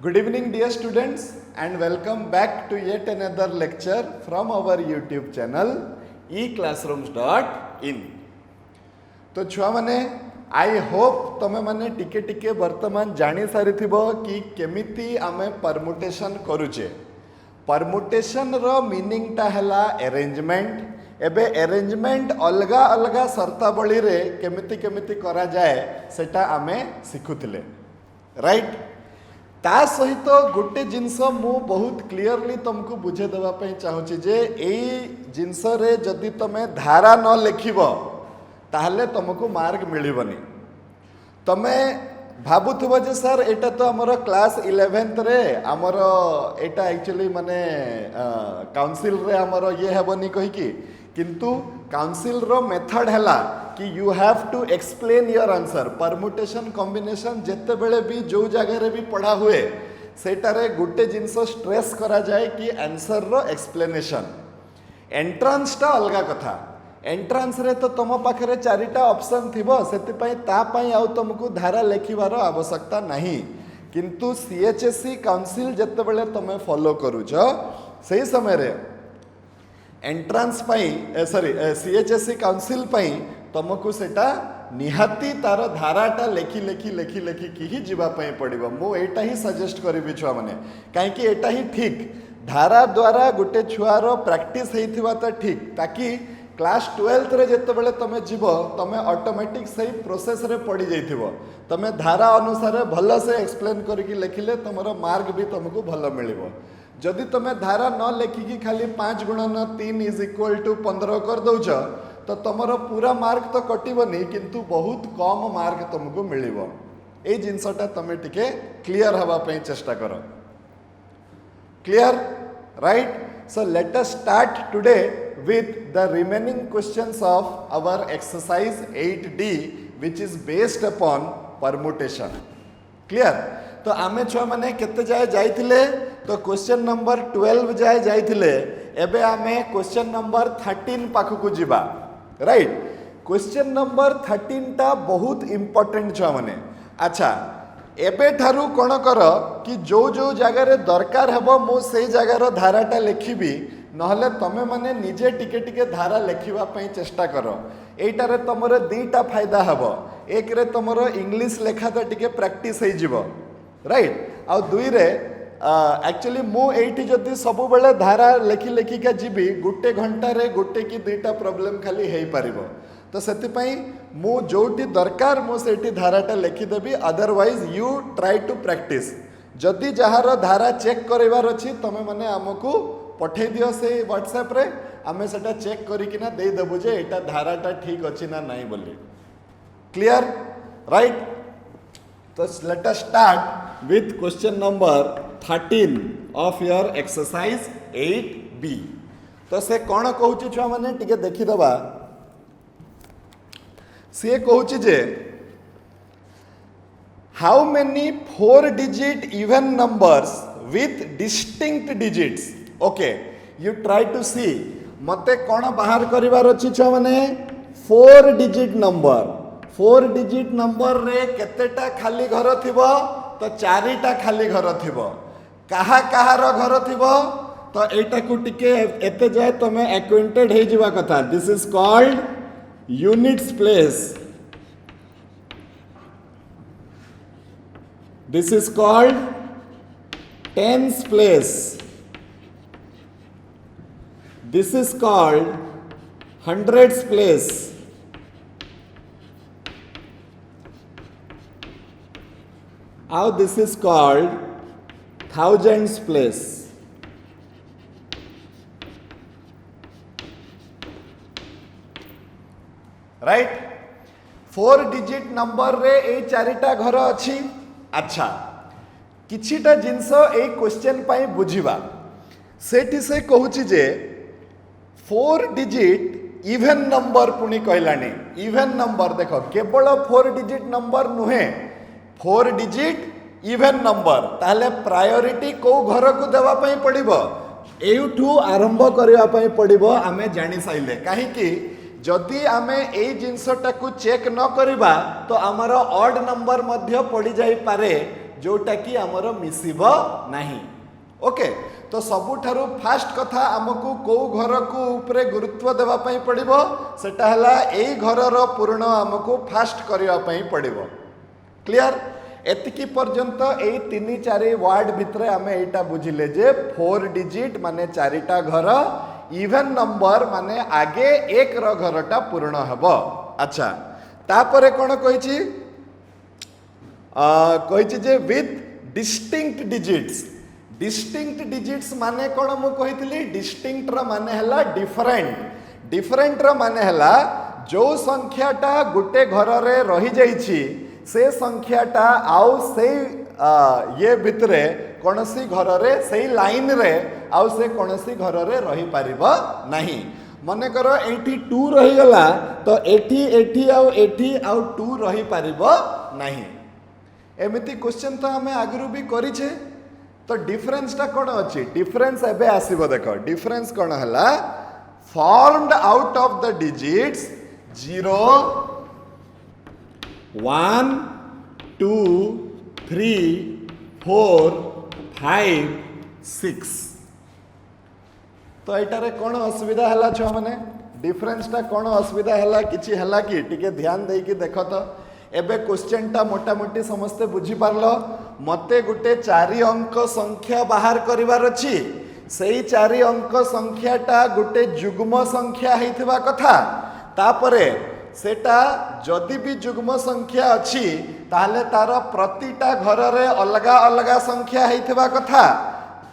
Good evening, dear students, and welcome back to yet another lecture from our YouTube channel eclassrooms.in. तो छुआ माने I hope तमे माने टिके टिके वर्तमान जानी सारी थिबो कि केमिति आमे परमुटेशन करूचे. परमुटेशन रो मीनिंग टा हला अरेंजमेंट. एबे अरेंजमेंट अलगा अलगा शर्तावली रे केमिति केमिति करा जाए सेटा आमे सिखुथिले, राइट. ता सहित गोटे जिनस मु बहुत क्लियरली तुमको बुझे देवा पई चाहूची जे एई जिनस रे जदि तमे धारा न लिखिब ताहले तुमको मार्क मिलिबनी. तमे भाबुथबो जे सर एटा तो हमर क्लास 11th रे हमर एटा एक्चुअली माने काउंसिल रे हमर ये हेबनी कहि कि किंतु काउंसिल रो मेथड हैला कि you have to explain your answer. Permutation combination जेते बेले भी जो जगह रे भी पढ़ा हुए सेटारे गोटे जिनस स्ट्रेस करा जाए कि आंसर रो एक्सप्लेनेशन. एंट्रांस टा अलगा कथा. एंट्रांस रे तो तुम पाखरे चारिटा ऑप्शन थिबो सेति पई ता पई आउ तुमको धारा लेखिबार आवश्यकता नहीं. किंतु सीएचएससी काउंसिल जेते बेले तुम फॉलो करूछ सही समय रे एंट्रांस पाई सॉरी सीएचएससी काउंसिल पाई तुमको सेटा निहाती तार धाराटा लेखि लेखि लेखि लेखि कि ही जीवा पाई पड़िबो. मो एटा ही सजेस्ट करिबि छुआ माने काहे एटा ही ठीक. धारा द्वारा गोटे छुआर प्रैक्टिस हेइथिबा त ठीक ताकि क्लास 12th रे जेते बेले तमे जीवो तमे ऑटोमेटिक सही प्रोसेस रे पड़ी जाइथिबो. तमे धारा अनुसार भलो से एक्सप्लेन करके लिखिले तमरो मार्क भी तुमको भलो मिलिबो. जदि तमे धारा न लेखिकी खाली 5 गुणन 3 इज इक्वल टू 15 कर दौच तो तुमरो पूरा मार्क तो कटिबनी किंतु बहुत कम मार्क तुमको मिलिबो. ए जिनसटा तमे टिके क्लियर हवा पे चेष्टा करो. Clear, right. So let us start today with the remaining questions of our exercise 8D which is based upon permutation. Clear? तो आमे छुआ माने केते जाय जाइथिले तो क्वेश्चन नंबर 12 जाय जाइथिले. एबे आमे क्वेश्चन नंबर 13 पाखु को जिबा, राइट. क्वेश्चन नंबर 13 टा बहुत इंपोर्टेंट छुआ माने. अच्छा एबे ठारू कोण कर कि जो जो जगह रे दरकार हेबो मो से जगार धाराटा लिखिबी नहले तमे माने निजे टिके टिके धारा लिखिबा पई चेष्टा करो. एटारे तमरे दुईटा फायदा हेबो. एक रे तमरो इंग्लिश लेखाटा टिके प्रैक्टिस हे जिवो, राइट. आ दुई रे एक्चुअली मु एठी जदी सब बेले धारा लेखि लेखि का जीबी गोटे घंटा रे गोटे कि दुईटा प्रॉब्लम खाली हेई परिबो. तो सेति पई मु जोटी दरकार मु सेठी धाराटा लिखि देबी. Otherwise you try to practise. जदि जहार धारा चेक करबार अछि तमे माने हमकु पठे दियो से व्हाट्सएप रे आमे सेटा चेक करी किना दे देबु जे एटा धाराटा ठीक अछि ना नाही बोली. Clear, right. तो let us start with question number 13 of your exercise 8B. तो से कौन कहूची छुआ माने टिके देखि दबा. से कहूची जे how many 4 digit even numbers with distinct digits. Okay, you try to see. मते कौन बाहर करिवार अछि छुआ माने 4 digit number. 4 digit number रे केतेटा खाली घर थिबो तो 4टा खाली घर थिबो. कहा कहार घर थिबो तो एटा को टिके एते जाय तमे एक्वेंटेड हे जिवा कथा. This is called units place. This is called tens place. This is called hundreds place. How this is called thousands place. Right? 4 digit number रे ए चारिटा घर अछि. अच्छा किछिटा जिंस ए क्वेश्चन पाई बुझिबा. सेठी से कहूची जे 4 digit इवन नंबर पुनी कहलानी. इवन नंबर देखो केवल 4 digit नंबर नुहे 4 digit इवन नंबर. ताहले प्रायोरिटी को घर को देवा पई पड़िबो एठू आरंभ करबा पई पड़िबो. आमे जानि साइले काहे कि जदि आमे ए जिंसटा को चेक न करिबा तो हमर ऑड नंबर मध्य पड़ी जाई पारे जोटा कि आमर मिसिब नाही। ओके, तो सबुठारु फास्ट कथा आमको को घर को ऊपर गुरुत्व देवा पई पड़िबो, सेटा हला एई घरर पूर्ण आमको फास्ट करिवा पई पड़िबो। क्लियर? एतिकी पर्यंत एई 3-4 वार्ड भितरे आमे एटा बुझिले जे 4 डिजिट माने 4टा घर, इवन नंबर माने आगे 1 रो घरटा पूर्ण हबो। अच्छा, तापरे कोन कहिछि जे with distinct digits. Distinct digits माने कौन मु कही डिस्टिंक्ट रो माने हला डिफरेंट। डिफरेंट रो माने हला जो संख्याटा गोटे घर रे रही जाइछि से संख्याटा आउ से ये भितरे कोनसी घर रे से लाइन रे आउ से कोनसी घर रे रही पारिबो नाही। मने करो एठी 2 रही गला तो एठी आउ 2 रही पारिबो नाही। एमिति क्वेश्चन तो हमें आगरु भी करिछे। तो डिफरेंस टा कौन अच्छी? डिफरेंस एबे आसीबो। देखो डिफरेंस कौन हला, formed out of the digits 0 1 2 3 4 5 6। तो एटारे कौन असुविधा हला छुआ माने? डिफरेंस टा कौन असुविधा हला? किछि हला कि? टिके ध्यान देई कि देखो तो एबे क्वेश्चन टा मोटा मोटी समस्ते बुझी पारलो। मते गुटे 4 अंक संख्या बाहर करिवार अछि, सेही 4 अंक संख्याटा गुटे जुग्म संख्या हेइथिबा कथा। तापरे सेटा जदि भी जुग्म संख्या अछि ताहले तार प्रतिटा घर रे अलगा अलगा संख्या हेइथिबा कथा।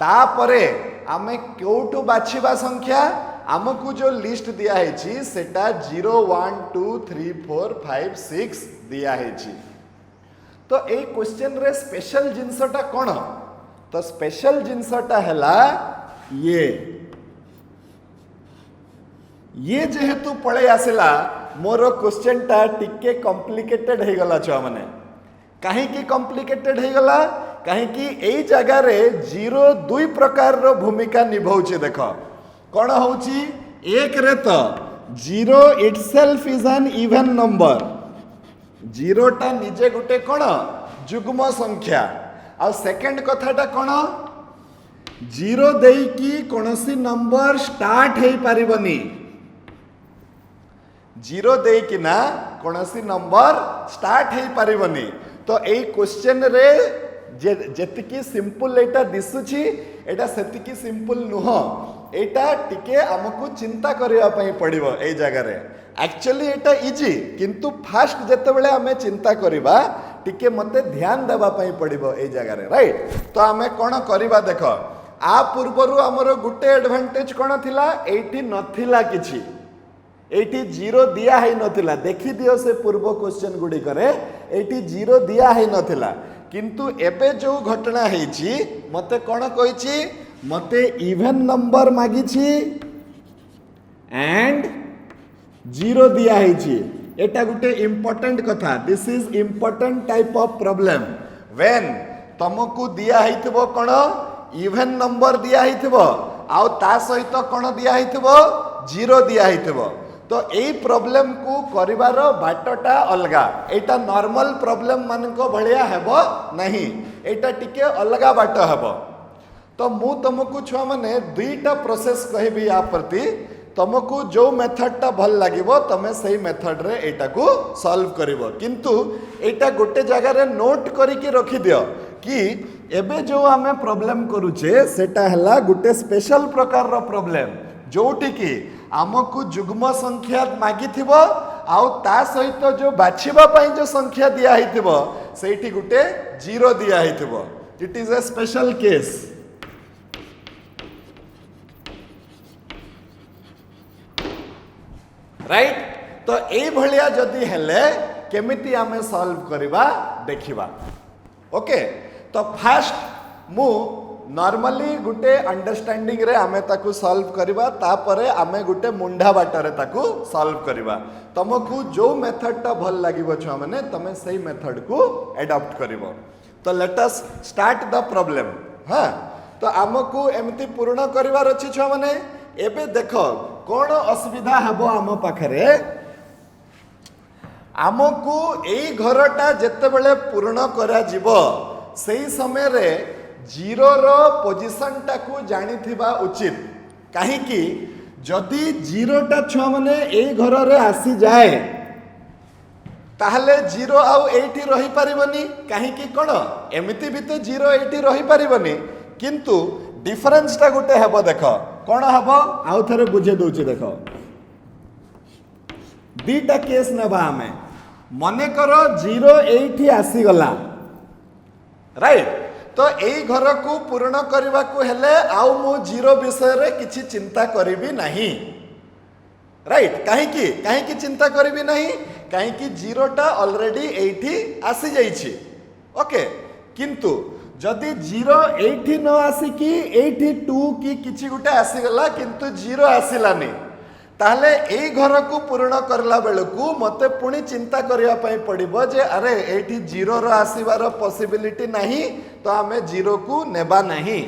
तापरे आमे कोठु बाछिबा संख्या? आमको जो लिस्ट दिया है सेटा 0 1 2 3 4 5 6 दिया है। तो ए क्वेश्चन रे स्पेशल जिनसटा कौन? तो स्पेशल जिनसटा हैला ये जेहेतु पळे आसिला मोर क्वेश्चन टा टिके कॉम्प्लिकेटेड हे गला छुआ माने। काहे की कॉम्प्लिकेटेड हे गला? काहे की एई जगह रे 0 2 प्रकार रो भूमिका निभाउचे। देखो कौन होची? एक रे तो 0 itself is an even number. 0 टा निजे गुटे कौन जुग्म संख्या। आ सेकंड कथाटा कौन? 0 देई की कोनसी नंबर स्टार्ट हे पारिबनी। 0 देई की ना कोनसी नंबर स्टार्ट हे पारिबनी। तो एई क्वेश्चन रे जेतिकी सिंपल एटा दिसुची एटा सेतिकी सिंपल नुह। एटा टिके हमकु चिंता करिया पई पड़िबो एई जगह रे। एक्चुअली एटा इजी, किंतु फास्ट जेते बेले हमें चिंता करिबा टिके मते ध्यान देबा पई पड़िबो एई जगह रे, राइट? तो हमें कोन करिबा? देखो आ पूर्वरु हमरो गुटे एडवांटेज कोन थिला? एठी नथिला किछि, एठी 0 दिया है नथिला। देखि दियो से पूर्व क्वेश्चन गुडी करे एठी 0 दिया है नथिला। किंतु एबे जो घटना हेछि मते कोन कहिछि? मते इवन नंबर मागिछि एंड 0 दिया हेछि। एटा गुटे इंपोर्टेंट कथा। This is important type of problem. When तुमको दिया हेथिबो कोन? इवन नंबर दिया हेथिबो आउ ता सहित कोन दिया हेथिबो? 0 दिया हेथिबो। तो यही प्रॉब्लम को करिवार बाटटा अलगा। एटा नॉर्मल प्रॉब्लम मानको भलिया हेबो नहीं, एटा टिके अलगा बाट हेबो। तो मु तुमको छुआ माने दुईटा प्रोसेस कहबी या प्रति। तुमको जो मेथड टा भल लागिबो तमे सही मेथड रे एटा को सॉल्व करिवो। किंतु एटा गोटे जगह रे नोट करिके रखि दियो कि एबे जो हमें प्रॉब्लम करूचे सेटा हला गोटे स्पेशल प्रकार रो प्रॉब्लम जोटी की आमको जुग्म संख्या मागी थिबो आउ ता सहित जो बाछिबा पई जो संख्या दिया हिथिबो सेठी गुटे 0 दिया हिथिबो। It is a special case. Right? तो ए भलिया जदी हेले केमिति आमे सॉल्व करिबा देखिबा। ओके, तो फास्ट मु नॉर्मली गुटे अंडरस्टैंडिंग रे आमे ताकू सॉल्व करिबा, तापरे आमे गुटे मुंडा बाटरे ताकू सॉल्व करिबा। तुमको जो मेथड टा भल लागिबो छुआ माने तमे सही मेथड को एडॉप्ट करिवो। तो let us start the problem. हां, तो आमको एमती पूर्ण करिवार अछि छुआ माने। एबे देखो कोन असुविधा हबो आम पाखरे। आमको एई घरटा जेते बेले पूर्ण करा जिवो सेई समय रे जीरो रो पोजिशन टाकू जानिथिबा उचित काहे कि जदि जीरोटा छुआ माने एई घर रे आसी जाए ताहले जीरो आउ एठी रही परिबनी काहे कि कोन एमिति भी तो जीरो एठी रही परिबनी किंतु डिफरेंस टा गुटे हेबो देखो कोन हेबो आउ थरे बुझे दोची देखो दीटा केस नेबा हमें मने करो जीरो एठी आसी गला राइट तो यही घर को पूर्ण करने को हेले आउ मु जीरो विषय रे किछि चिंता करिबी नहीं राइट कहीं चिंता करिबी नहीं कहीं जीरोटा ऑलरेडी एठी आसी जाइछि ओके किंतु जदि जीरो एठी न आसी कि एठी 2 कि किछि गुटे आसी गला किंतु जीरो आसिलानी ताहले एई घर को पूर्ण करला बेलकू मते पुणी चिंता करिया पई पड़िबो जे अरे एठी जीरो रो आसीबार पॉसिबिलिटी नहीं तो आमे जीरो को नेबा नहीं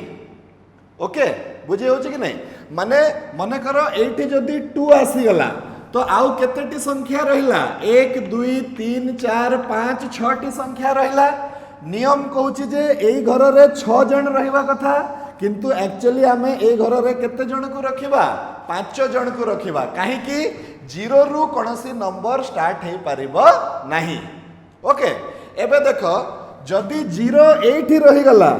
ओके बुझे होछि कि नहीं माने मने करो एठी जदी 2 आसी गला तो आउ केतेटी संख्या रहिला 1 2 3 4 5 6 टी संख्या रहिला नियम कहूछि जे एई घर रे 6 जन रहिबा कथा किंतु एक्चुअली आमे ए घर रे केते जन को रखिबा 5 जन को रखिबा काहे कि जीरो रु कोनोसी नंबर स्टार्ट हे परिबो नाही ओके एबे देखो जदी जीरो एठी रहि गला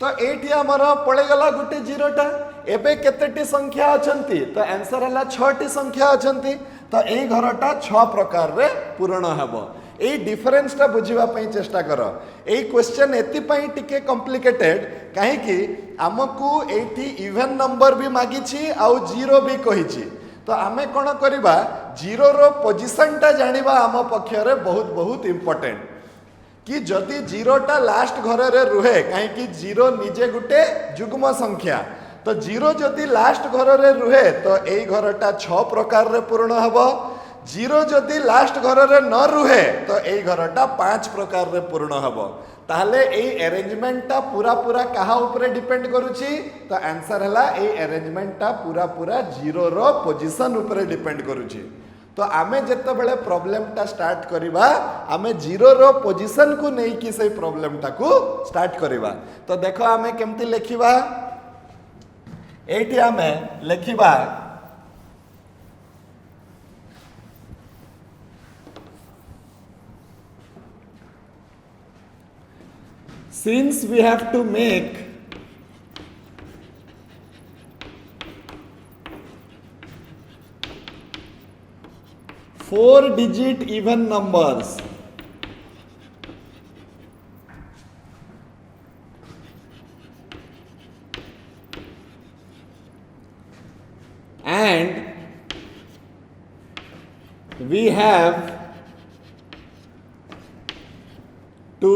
तो एठी हमर पळे गला गुटे जीरोटा एबे केतेटी संख्या अछंती तो आंसर हला 6 टी संख्या अछंती तो ए घरटा 6 प्रकार रे पूर्ण हेबो ए डिफरेंस टा बुझिबा पई चेष्टा करो ए क्वेश्चन एति पई टिके कॉम्प्लिकेटेड काहे कि हमकू एठी इवन नंबर भी मागिछि आउ जीरो भी कहिछि तो आमे कोन करबा जीरो रो पोजीशन टा जानिबा हम पक्ष रे बहुत बहुत इंपोर्टेंट कि जदि जीरोटा लास्ट घर रे रुहे काहे कि जीरो निजे गुटे जुग्म संख्या तो जीरो जदि लास्ट घर रे रुहे तो एई घरटा 6 प्रकार रे पूर्ण हबो जीरो जदि लास्ट घर रे न रुहे तो एई घरटा 5 प्रकार रे पूर्ण हबो ताहले एई अरेंजमेंटटा पूरा पूरा कहा ऊपर डिपेंड करूची तो आंसर हला एई अरेंजमेंटटा पूरा पूरा जीरो रो पोजीशन ऊपर डिपेंड करूची तो आमे जत्ते बेले प्रॉब्लमटा स्टार्ट करिबा आमे जीरो रो पोजीशन को नै कि से प्रॉब्लमटा को स्टार्ट करिबा तो देखो आमे केमती लिखिबा एठी आमे लिखिबा since we have to make four-digit even numbers and we have to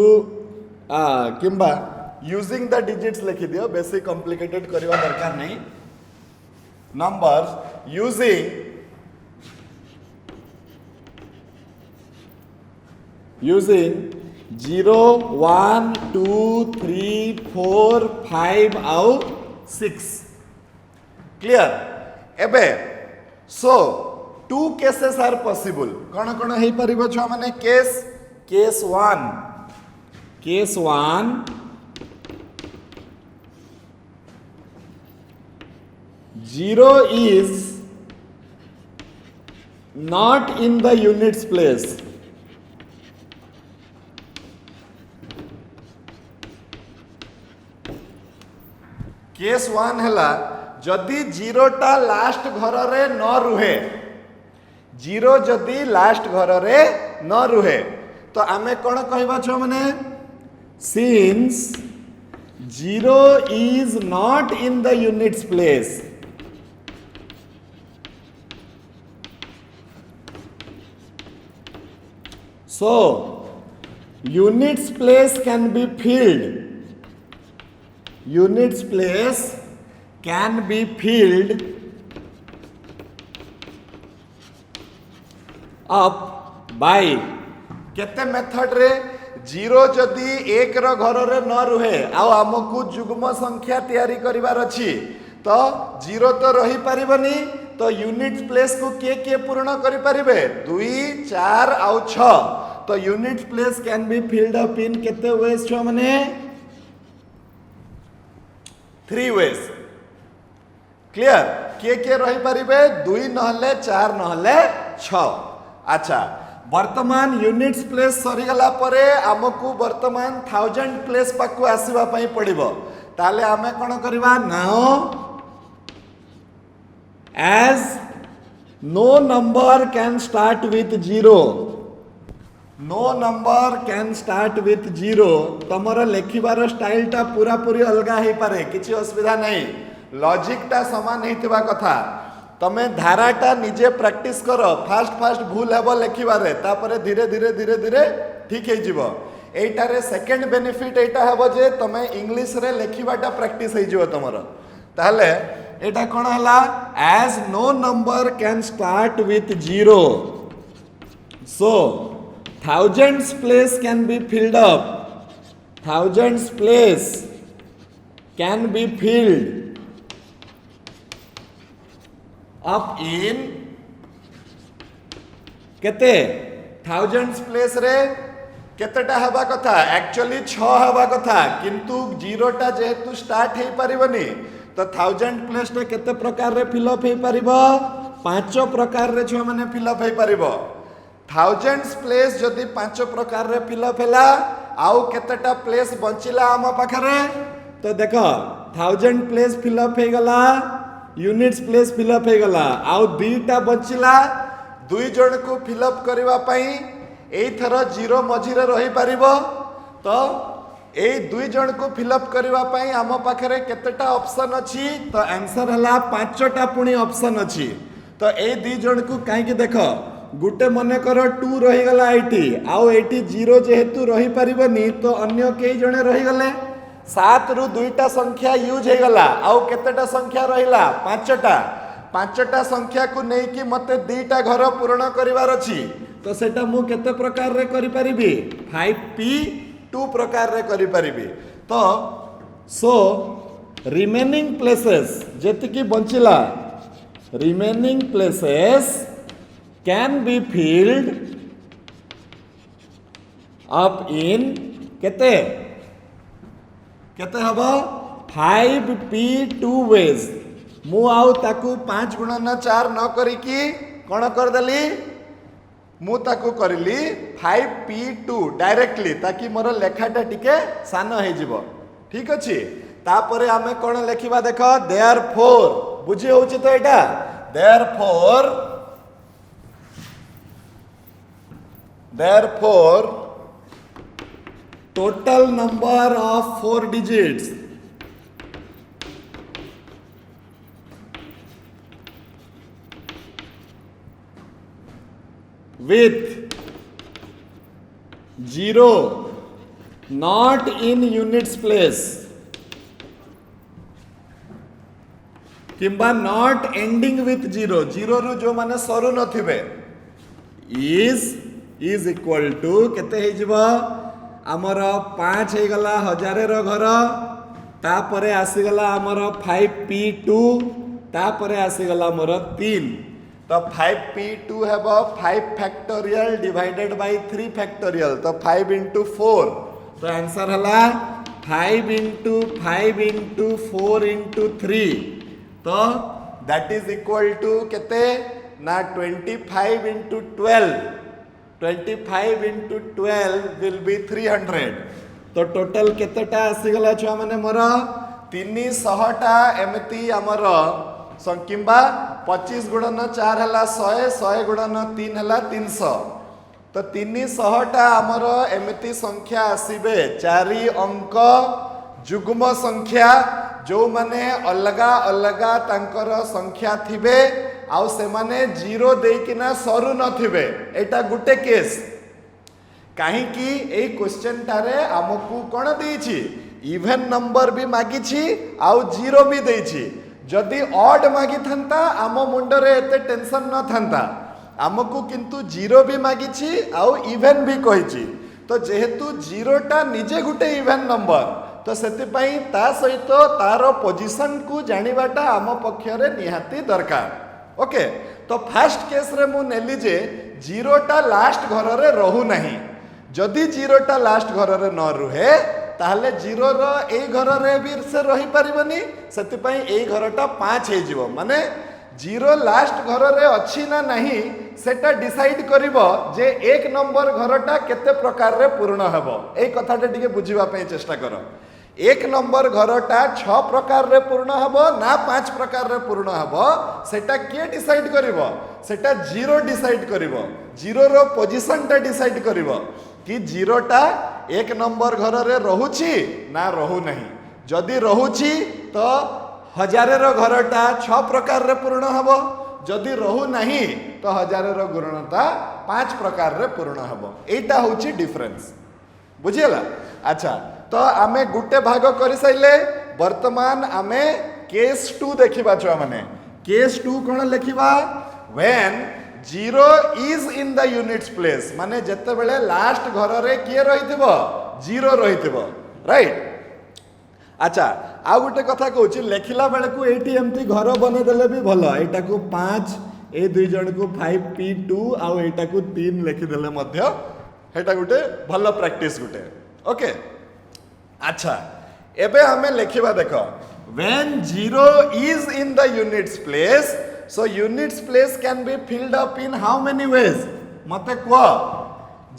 किंबा यूजिंग द डिजिट्स लिखि दियो बेसी कॉम्प्लिकेटेड करवा दरकार नहीं नंबर्स यूजिंग 0 1 2 3 4 5 आउ 6 क्लियर एबे सो 2 केसेस आर पॉसिबल कौन कौन हे परिबो छ माने case 1 Case 1 0 is not in the units place case 1 हला जदि जीरोटा लास्ट घर रे न रुहे जीरो जदि लास्ट घर रे न रुहे तो आमे कोन कहबा छ माने since 0 is not in the units place so units place can be filled up by केते मेथड रे जीरो जदि एक रो घर रे न रुहे आ हमकू जुग्म संख्या तैयारी करिवार अछि तो जीरो तो रही परिबनी तो यूनिट प्लेस को के पूर्ण करि परिबे 2 4 आउ 6 तो unit place can be filled up in केते वेज छुआ माने 3 वेज क्लियर किए किए रही पारिबे 2 नहले 4 नहले 6 अच्छा वर्तमान यूनिट्स प्लेस सरी गला परे हमकु वर्तमान 1000 प्लेस पाकु आसीबा पई पड़िबो ताले आमे कोन करबा now as no number can start with 0 no number can start with 0 तमर लेखिबार स्टाइल टा पूरा पूरी अलगा हे पारे किछि असुविधा नहीं लॉजिक टा समान हेतिबा कथा तमे धाराटा निजे प्रैक्टिस करो फास्ट फास्ट भूल हेबो लेखिबारे तापरे धीरे धीरे धीरे धीरे ठीक हे जिवो एटारे सेकंड बेनिफिट एटा हेबो जे तमे इंग्लिश रे लेखिबाटा प्रैक्टिस हे जिवो तमरो ताले एटा कोन हला as no number can start with 0 so thousands place can be filled up thousands place can be filled up in केते thousands place रे केतेटा हवा कथा एक्चुअली 6 हवा कथा किंतु 0 टा जेहेतु स्टार्ट हे परिबनी तो 1000 प्लेस टा केते प्रकार रे फिल अप हे परिबो 5 प्रकार रे छ माने फिल अप हे परिबो thousands प्लेस जदी 5 प्रकार रे फिल अप हैला आउ केतेटा प्लेस बंचिला हम पाखरे तो देखो 1000 प्लेस फिल अप हे गला यूनिट्स प्लेस फिल अप हे गला आउ दुईटा बंचिला दुई जण को फिल अप करबा पई एई थरो 0 मझी रे रही परिबो तो एई दुई जण को फिल अप करबा पई हम पाखरे केतेटा ऑप्शन अछि तो आंसर हला 5टा पुणी ऑप्शन अछि तो एई दुई जण को काहे कि देखो गुटे मने करो 2 रही गला आईटी आउ एटी 0 जेहेतु रही परिबनी तो अन्य केई जणे रही गले 7 रु दुईटा संख्या यूज हे गला आउ केतेटा संख्या रहिला 5टा संख्या को नै कि मते 2टा घर पूर्ण करिवार अछि तो सेटा मु केते प्रकार रे करि परिबी 5p 2 प्रकार रे करि परिबी तो सो रिमेनिंग प्लेसेस जेति कि बंचिला remaining places can be filled up in केते केते हबो 5p 2 वेज मु आउ ताकू 5 गुणन 4 न करी कि कोन कर देली मु ताकू करली 5p2 डायरेक्टली ताकि मोर लेखाटा टिके सान हे जिवो ठीक अछि तापरे हमें कोन लेखिबा देखो देयरफॉर बुझी होउची तो एटा therefore total number of 4 digits with 0 not in units place किंबा not ending with 0 रु जो माने सरू नथिबे is equal to केते हे जिवो हमर 5 हे गला 1000 रो घर तापरे आसी गला हमर 5p2 तापरे आसी गला हमर 3 तो 5p2 have 5 factorial divided by 3 factorial तो 5 into 4 तो आंसर हला 5 into 5 into 4 into 3 तो that is equal to केते ना 25 into 12 will be 300 तो टोटल केतेटा आसी गला छुआ माने मोर 300 टा एमती हमर संकिंबा 25 गुणन 4 हला 100 गुणन 3 हला 300 तो 300 टा हमर एमती संख्या आसीबे 4 अंक जुग्म संख्या जो माने अलगा अलगा तांकर संख्या थिबे आउ से माने 0 देकिना सरू नथिबे एटा गुटे केस काहे कि ए क्वेश्चन टारे हमकु कोन देछि इवन नंबर भी मागी छी आउ 0 भी देछि जदि ऑड मागी थांता आम मुंडरे एते टेंशन न थांता आमको किंतु 0 भी मागी छी आउ इवन भी कहिछि तो जेहेतु 0 टा निजे गुटे इवन नंबर तो सेति पई ता सहित तार पोजीशन को जानिबाटा आम पक्षरे निहाती दरकार ओके तो फर्स्ट केस रे मु नेली जे 0 टा लास्ट घर रे रहू नाही जदि जीरोटा लास्ट घर रे न रुहे ताहले जीरो रो ए घर रे भी से रही परिबनी सेतिपई ए घरटा 5 हे जीवो माने जीरो लास्ट घर रे अछि ना नहीं सेटा डिसाइड करिवो जे एक नंबर घरटा केते प्रकार रे पूर्ण हेबो ए कथाटा टिके बुझिबा पई चेष्टा करो एक नंबर घरटा 6 प्रकार रे पूर्ण हेबो ना 5 प्रकार रे पूर्ण हेबो सेटा के डिसाइड करिवो सेटा जीरो डिसाइड करिवो जीरो रो पोजीशन टा डिसाइड करिवो कि जीरोटा एक नंबर घर रे रहुची ना रहू नहीं जदि रहुची तो हजारे रो घरटा 6 प्रकार रे पूर्ण हेबो जदि रहू नहीं तो हजारे रो गुणता 5 प्रकार रे पूर्ण हेबो एटा होची डिफरेंस बुझियला अच्छा तो आमे गुटे भाग करि साइले वर्तमान आमे केस 2 देखिबा छुआ माने केस 2 कोन लिखिबा when zero is in the units place माने जते बेले लास्ट घर रे किए रहिथिबो जीरो रहिथिबो राइट अच्छा आ गुटे कथा कहूची लेखिला बेले को एटी एमती घर बने देले भी भलो एटा को 5 ए दुई जण को 5p2 आ एटा को 3 लिखि देले मध्य हेटा गुटे भलो प्रैक्टिस गुटे ओके अच्छा एबे हमें लिखिबा देखो when zero is in the units place so units place can be filled up in how many ways मते को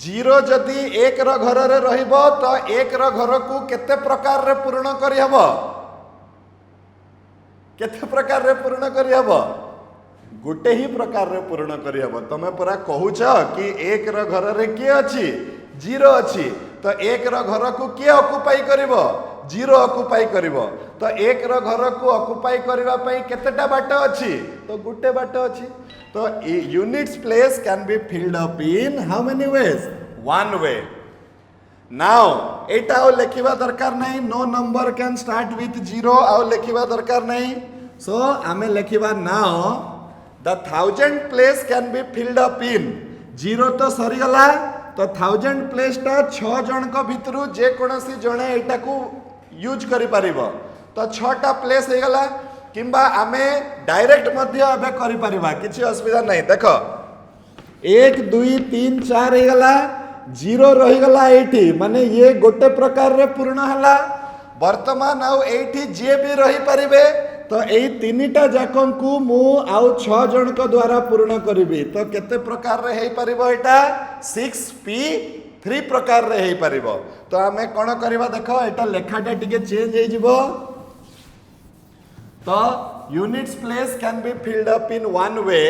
जीरो जदि एक रो घर रे रहिबो तो एक रो घर को केते प्रकार रे पूर्ण करि हबो केते प्रकार रे पूर्ण करि हबो गुटे ही प्रकार रे पूर्ण करि हबो तमे पूरा कहूछ कि एक रो घर रे के अछि जीरो अछि तो एक रो घर को के ऑक्युपाई करिवो जीरो ऑक्युपाई करिवो तो एक रो घर को ऑक्युपाई करबा पई केतेटा बाट अछि तो गुटे बाट अछि तो units place can be filled up in how many ways one way now एटा ओ लिखिबा दरकार नहीं no number can start with zero आ लिखिबा दरकार नहीं सो आमे लिखिबा now the 1000 place can be filled up in zero तो सरी गला तो 1000 प्लेस टा 6 जन को भितरु जे कोनसी जणे एटा को यूज करि परिबो तो 6टा प्लेस हे गला किंबा आमे डायरेक्ट मध्य अबे करि परिबा किछि असुविधा नहीं देखो 1 2 3 4 हे गला जीरो रही गला एठी माने ये गोटे प्रकार रे पूर्ण हला वर्तमान आउ एठी जे भी रही परिबे तो एई तीनटा जाकं को मु आउ 6 जन को द्वारा पूर्ण करिबी तो केते प्रकार रे हे परिबो एटा 6p 3 प्रकार रे हे परिबो तो आमे कोन करबा देखो एटा लेखाटा टिके चेंज हे जिवो तो units place can be filled up in one way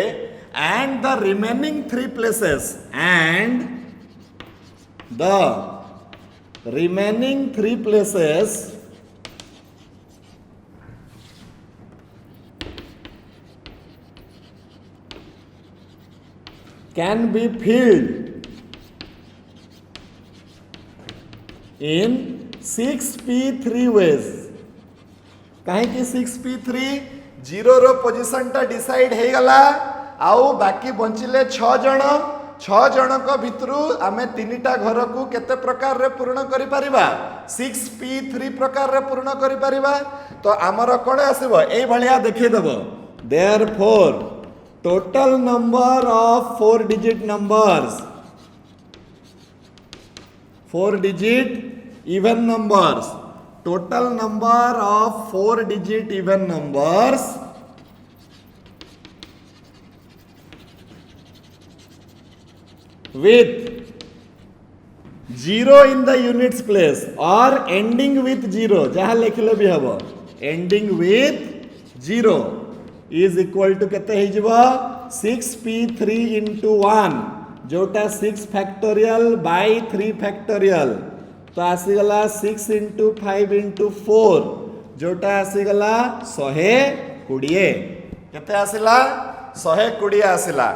and the remaining 3 places and the remaining 3 places can be filled in 6p3 ways कहीं कि 6p3 जीरो रो पोजीशन टा डिसाइड हे गला आउ बाकी बंचिले 6 जन को भितरु आमे तीनटा घर को केते प्रकार रे पूर्ण करि परिबा 6p3 प्रकार रे पूर्ण करि परिबा तो आमर कोन आसीबो एई भलिया देखै देबो therefore total number of 4 digit numbers 4 digit even numbers total number of 4 digit even numbers with 0 in the units place or ending with 0 जहाँ लिखले भी हबो ending with 0 is equal to केते हे जिवो 6p3 into 1 जोटा 6 factorial by 3 factorial तो आसीगला 6 into 5 into 4 जोटा आसीगला 120 केते आसिला 120 आसिला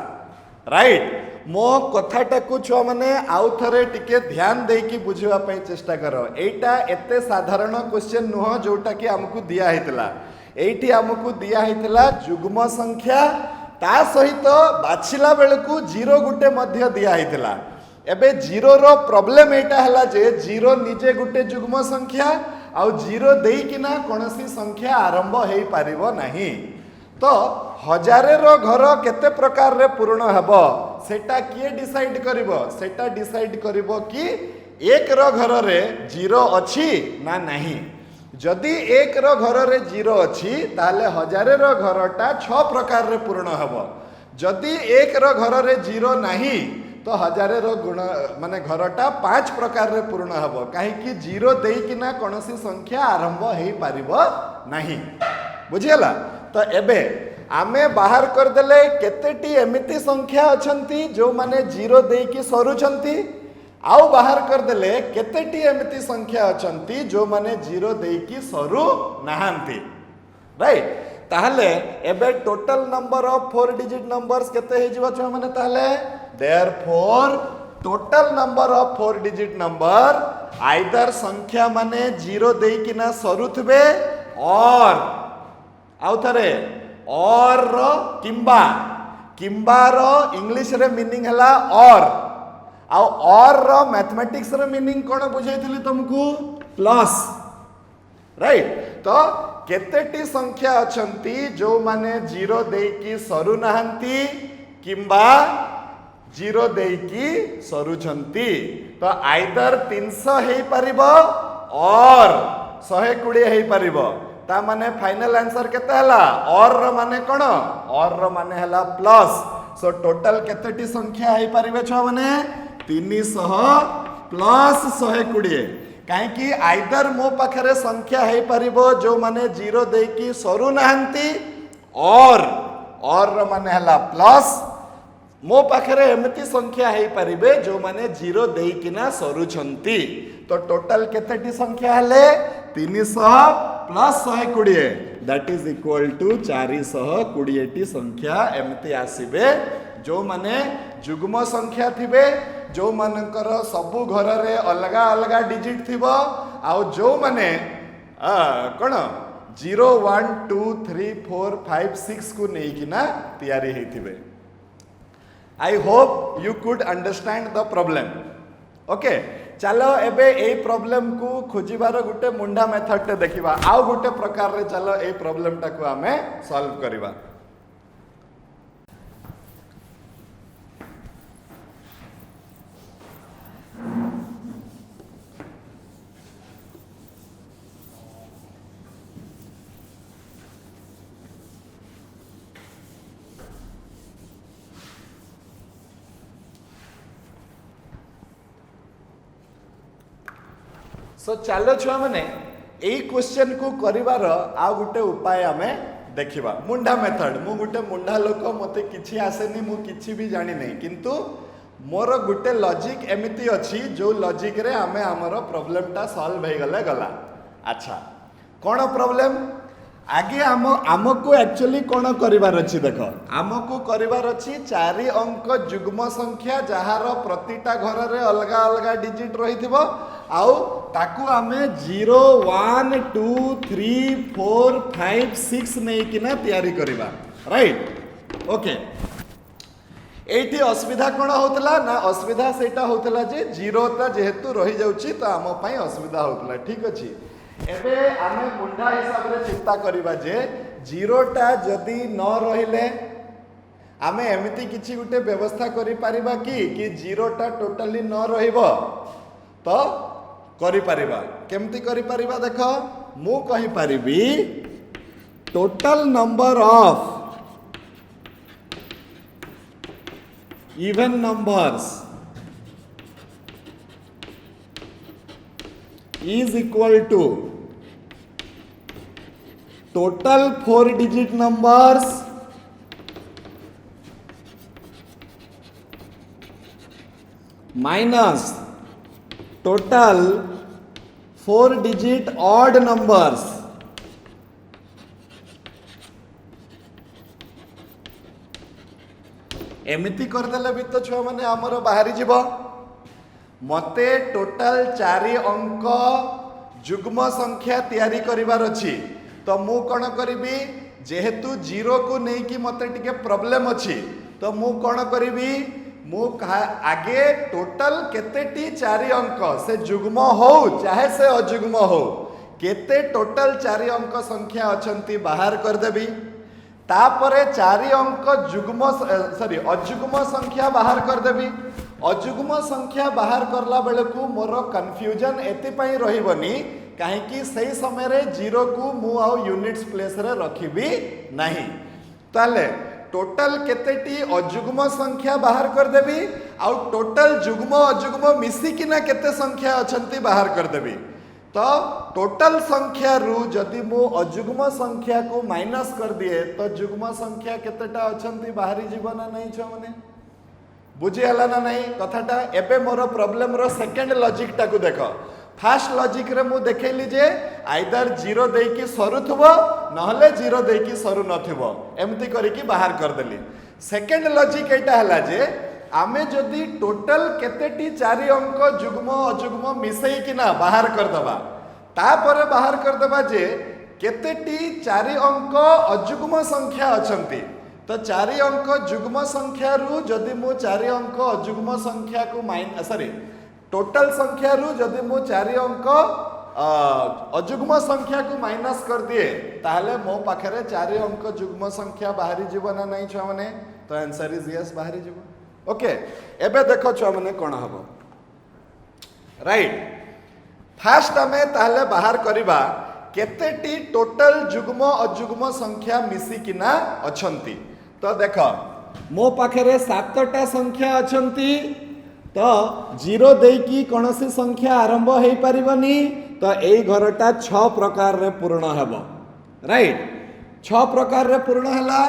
राइट मो कथाटा को छुआ माने आउ थरे टिके ध्यान दे कि बुझिबा पई चेष्टा करो एटा एते साधारण क्वेश्चन नुह जोटा कि हमकु दिया हेतला एठी हमकु दिया हेतला जुग्म संख्या ता सहित बाछिला बेलकु जीरो गुटे मध्य दिया हेतला एबे जीरो रो प्रॉब्लम एटा हला जे जीरो निजे गुटे जुग्म संख्या आउ जीरो देई किना कोनसी संख्या आरंभ हेई पारिबो नाही तो हजारे रो घर केते प्रकार रे पूर्ण हबो सेटा किए डिसाइड करिवो सेटा डिसाइड करिवो कि एक रो घर रे जीरो अच्छी ना नहीं जदि एक रो घर रे जीरो अच्छी ताले हजार रो घरटा 6 प्रकार रे पूर्ण हबो जदि एक रो घर रे जीरो नहीं तो हजार रो गुण माने घरटा 5 प्रकार रे पूर्ण हबो काहे कि जीरो देई कि ना कोनोसी संख्या आरंभ हेई पारिबो नहीं बुझियला तो एबे आमे बाहर कर देले केतेटी एमिति संख्या अछंती जो माने जीरो देई कि सरुचंती आउ बाहर कर देले केतेटी एमिति संख्या अछंती जो माने जीरो देई कि सरू नाहंती राइट ताहले एबे total number of 4 digit numbers केते हे जिवो छ माने ताहले therefore total number of 4 digit number either संख्या माने जीरो देई कि ना सरुथबे और आउ थरे और रो किंबा किंबा रो इंग्लिश रे मीनिंग हला और रो मैथमेटिक्स रे मीनिंग कोन बुझाइथिली तुमको प्लस राइट तो केतेटी संख्या अछंती जो माने जीरो देई कि सरू नाहंती किंबा जीरो देई कि सरुछंती तो आइदर 300 हेई परिबो और 120 हेई परिबो ता माने फाइनल आंसर केते हला और रो माने कोन और रो माने हला प्लस सो टोटल केतेटी संख्या हेई परिबे छ माने 300 प्लस 120 काहे कि आइदर मो पाखरे संख्या हेई परिबो जो माने जीरो देई कि सरू नाहंती और रो माने हला प्लस मो पाखरे एमती संख्या हेई परिबे जो माने जीरो देई कि ना सरुछंती तो टोटल केतेटी संख्या हले 300 plus 120 that is equal to 420 टी संख्या एमती आसीबे जो माने जुग्म संख्या थिबे जो मानकर सबु घर रे अलगा अलगा डिजिट थिबो आउ जो माने कोन 0 1 2 3 4 5 6 को नै कि ना तैयारी हेथिबे I hope you could understand the problem okay चलो एबे ए प्रॉब्लम को खोजिबार गुटे मुंडा मेथड टे देखिबा आउ गुटे प्रकार रे चलो ए प्रॉब्लम टा को हमें सॉल्व करिबा सो चलो छुआ मैंने यही क्वेश्चन को करिवार आ गुटे उपाय आमे देखिबा मुंडा मेथड मु गुटे मुंडा लोक मते किछि आसेनी मु किछि भी जानि नै किंतु मोर गुटे लॉजिक एमिति अछि जो लॉजिक रे आमे हमर प्रॉब्लम टा सॉल्व हे गले गला अच्छा कोन प्रॉब्लम आगे आमको एक्चुअली कोन करिवार अछि देखो आमको करिवार अछि 4 अंक जुग्म संख्या जहार प्रतिटा घर रे अलगा अलगा डिजिट रहिथिबो आउ ताकू आमे 0 1 2 3 4 5 6 नै किना तैयारी करिबा राइट ओके एठी असुविधा कोन होतला ना असुविधा सेटा होतला जे जीरो ता जेहेतु रहि जाउची तो आम पई असुविधा होतला ठीक अछि एबे आमे मुंडा हिसाब रे चिंता करिबा जे जीरोटा जदी न रहिले आमे एमिति किछि गुटे व्यवस्था करि परिबा कि जीरोटा टोटली न रहिबो तो करि परिबा केमति करि परिबा देखो मु कहि परिबी total number of even numbers is equal to total 4 digit numbers minus total 4 digit odd numbers एमिति करदेले भी तो छुआ माने हमर बाहरी जीव मते टोटल 4 अंक जुग्म संख्या तैयारी करिवार अछि तो मु कोन करिबी जेहेतु जीरो को नै कि मते टिके प्रॉब्लम अछि तो मु कोन करिबी मु आगे टोटल केतेटी 4 अंक से जुग्म हो चाहे से अजुग्म हो केते टोटल 4 अंक संख्या अछंती बाहर कर देबी तापरे 4 अंक जुग्म सॉरी अजुग्म संख्या बाहर कर देबी। अजुग्म संख्या बाहर करला बेले को मोर कंफ्यूजन एति पई रहिबनी काहेकि सही समय रे जीरो को मु आ यूनिट्स प्लेस रे रखिबी नहीं। ताले टोटल केतेटी अजुग्म संख्या बाहर कर देबी आ टोटल जुग्म अजुग्म मिसी किना केते संख्या अछंती बाहर कर देबी। तो टोटल संख्या रु जदि मु अजुग्म संख्या को माइनस कर दिए तो जुग्म संख्या केतेटा अछंती बाहरी जीवन नहीं छ माने बुझी हला ना नहीं कथाटा। एबे मोर प्रॉब्लम रो सेकंड लॉजिक टा को देखो। फास्ट लॉजिक रे मु देखैली जे आइदर जीरो देकी सरू थबो नहले जीरो देकी सरू नथिबो एमती करिकी बाहर कर देली। सेकंड लॉजिक एटा हला जे आमे जदि टोटल केतेटी 4 अंक जुग्म अजुग्म मिसई किना बाहर कर दबा तापरे बाहर कर दबा जे केतेटी 4 अंक अजुग्म संख्या अछंती। तो 4 अंक जुग्म संख्या रु जदि मु 4 अंक अजुग्म संख्या को सॉरी टोटल संख्या रु जदि मु 4 अंक अजुग्म संख्या को माइनस कर दिए ताहले मो पाखरे 4 अंक जुग्म संख्या बाहरी जीव ना नहीं छुआ माने। तो आंसर इज यस बाहरी जीव। ओके एबे देखो छुआ माने कोन हबो राइट। फास्ट आमे ताहले बाहर करिबा केतेटी टोटल जुग्म अजुग्म संख्या मिसी किना अछंती। तो देखो मो पाखरे 7टा संख्या अछंती तो जीरो देकी कौनसी संख्या आरंभ हो पारिबनी। तो एई घरटा 6 प्रकार रे पूर्ण हेबो राइट। 6 प्रकार रे पूर्ण हला।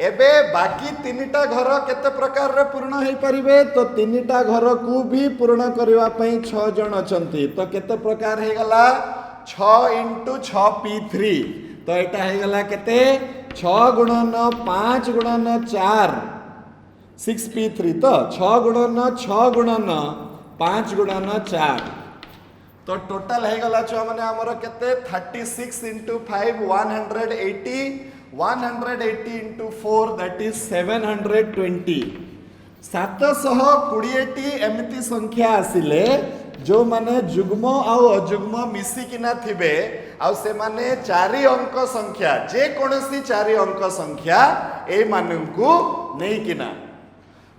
एबे बाकी 3टा घर केते प्रकार रे पूर्ण हो पारिबे तो 3टा घर को भी पूर्ण करबा पई 6 जन अछंती। तो केते प्रकार हे गला 6 × 6 p3। तो एटा हे गला केते 6 × 5 × 4 6p3। तो 6 × 6 × 5 × 4 तो टोटल है गला छुआ माने हमर केते 36 × 5 180 180 × 4 दैट इज 720 720 एमिति संख्या आसिले जो माने जुग्म आ अजुग्म मिसी किना थिबे आ से माने 4 अंक संख्या जे कोनसी 4 अंक संख्या ए माननकु नै किना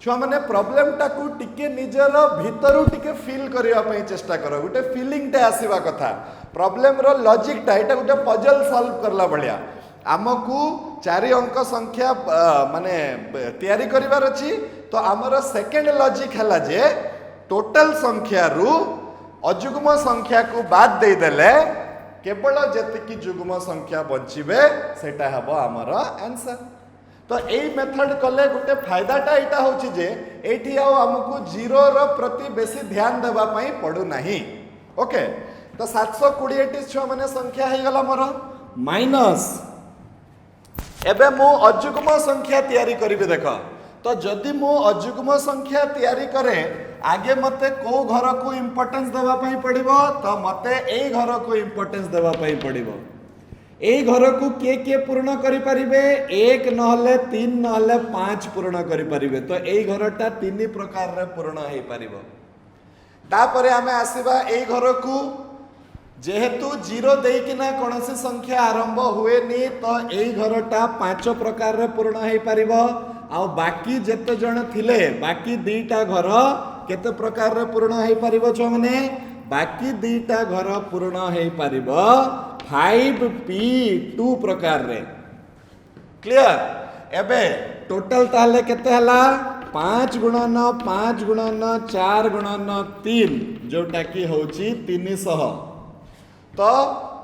छुआ माने प्रॉब्लम टाकू टिके निजर भीतरु टिके फील करिया पई चेष्टा करो। गुटे फीलिंग टे आसीबा कथा प्रॉब्लम रो लॉजिक टा एटा गुटे पजल सॉल्व करला बलिया आमकू 4 अंक संख्या माने तयारी करिवार अछि। तो हमर सेकंड लॉजिक हला जे टोटल संख्या रु अजुग्म संख्या को बाद दे देले केवल जेतिकी जुग्म संख्या बचिबे सेटा हबो हमर आंसर। तो यही मेथड कले गोटे फायदाटा यहाँ हूँ जे ये आमको जीरो प्रति बेसी ध्यान देवा पड़ू नहीं। ओके तो 720 छुआ मैंने संख्या हो गला मोर माइनस एबे मु अजुग्म संख्या तैयारी करी देख। तो जदि मु अजुग्म संख्या तैयारी करे आगे मते को घर को इम्पोर्टेंस देवा पड़िबो तो मते ए घर को इम्पोर्टेंस देवा पड़िबो। ए घर को के पूर्ण करि परिबे 1 नहले 3 नहले 5 पूर्ण करि परिबे। तो ए घरटा 3 प्रकार रे पूर्ण हे परिबो। तापरे आमे आसीबा ए घर को जेहेतु जीरो देकिना कोनसी संख्या आरंभ हुए नी तो ए घरटा 5 प्रकार रे पूर्ण हे परिबो। आ बाकी जेते जण थिले बाकी 2टा घर केते प्रकार रे पूर्ण हे परिबो छ माने बाकी 2टा घर पूर्ण हे परिबो 5p2 प्रकार रे। क्लियर एबे टोटल ताले केते हला 5 × 5 × 4 × 3 जोटा की होची 300। तो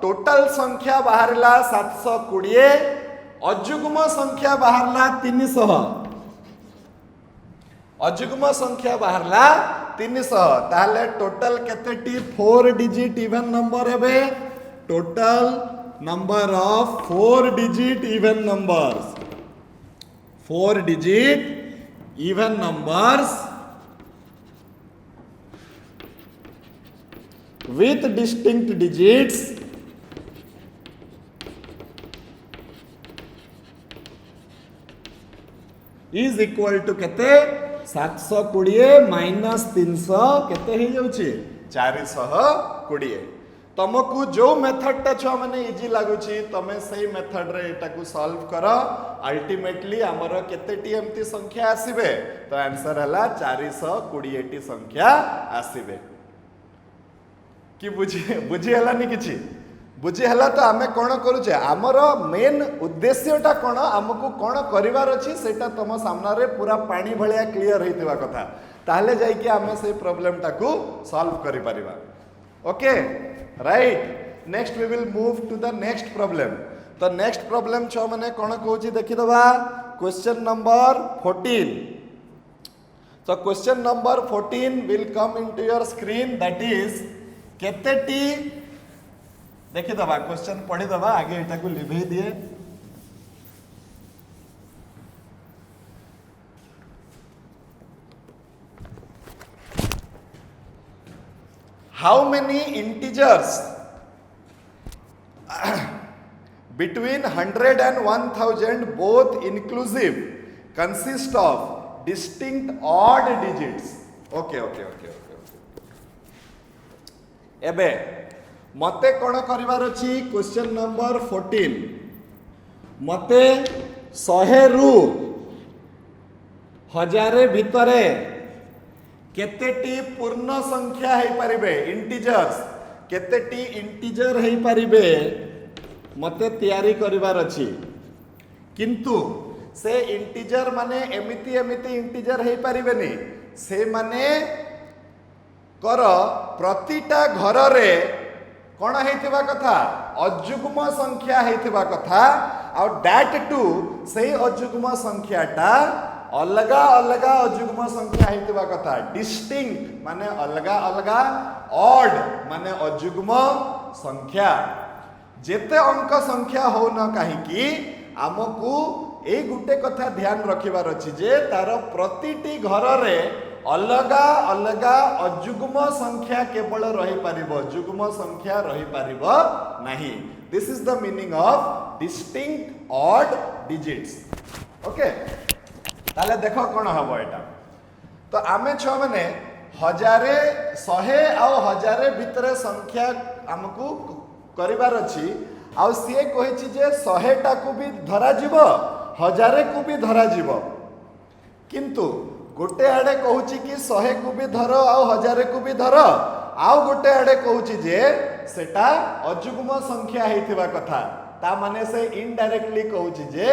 टोटल संख्या बाहरला 720 अजुग्म संख्या बाहरला 300 अजुग्म संख्या बाहरला 300 ताले टोटल केतेटी 4 डिजिट इवन नंबर हेबे। Total number of 4 digit even numbers 4 digit even numbers with distinct digits is equal to केते 720 माइनस 300 केते ही जाउची 420। तुमको जो मेथडटा छुआ मैंने इजी लगुच तुम से मेथड रे एटाकू सॉल्व कर अल्टीमेटली आमर केतेटी एमती संख्या आसीबे तो आंसर हला 420 संख्या आसीबे कि बुझी हलानी किछि बुझी हला तो आमे कोन करूचे आमर मेन उद्देश्यटा कोन हमकू कोन करिवार अछि सेटा तुम सामना रे पूरा पानी भलिया क्लियर हेतिबा कथा ताहले जाई कि आमे से प्रॉब्लम टाकू सॉल्व करि परिबा okay right next we will move to the next problem तो नेक्स्ट प्रॉब्लम छ माने कोन कहूची देखि दबा question number 14 so question number 14 will come into your screen that is केतेटी देखि दबा क्वेश्चन पढ़ी दबा आगे एटा को लिभे दिए how many integers between 100 and 1000 both inclusive consist of distinct odd digits okay एबे मते कोन करिवार अछि क्वेश्चन नंबर 14 मते 100 रु 1000 भितरे केतेटी पूर्ण संख्या है परिबे इंटीजर्स केतेटी इंटीजर है परिबे मते तैयारी करिवार अछि किंतु से इंटीजर माने एमिति एमिति इंटीजर है परिबेनी से माने कर प्रतिटा घर रे कोन हेतिबा कथा अजुग्म संख्या हेतिबा कथा और दैट टू से अजुग्म संख्याटा अलगा अलगा अजुग्म संख्या हेतिबा कथा डिस्टिंक्ट माने अलगा अलगा ऑड माने अजुग्म संख्या जेते अंक संख्या हो न काहे कि हमकू ए गुटे कथा ध्यान रखिबार अछि जे तार प्रतिटी घर रे अलगा अलगा अजुग्म संख्या केवल रही पारिबो जुग्म संख्या रही पारिबो नाही this is the meaning of distinct odd digits okay ताले देखो कोन हबो एटा तो आमे छ माने 1000 100 आ 1000 भितरे संख्या हमकू करिवार अछि आ सिए कहिछि जे 100 टा को भी धरा जीवो 1000 को भी धरा जीवो किंतु गोटे आड़े कहूची कि 100 को भी धर आ 1000 को भी धर आउ गोटे आड़े कहूची जे सेटा अजुग्म संख्या हेतिबा कथा ता माने से इनडायरेक्टली कहूची जे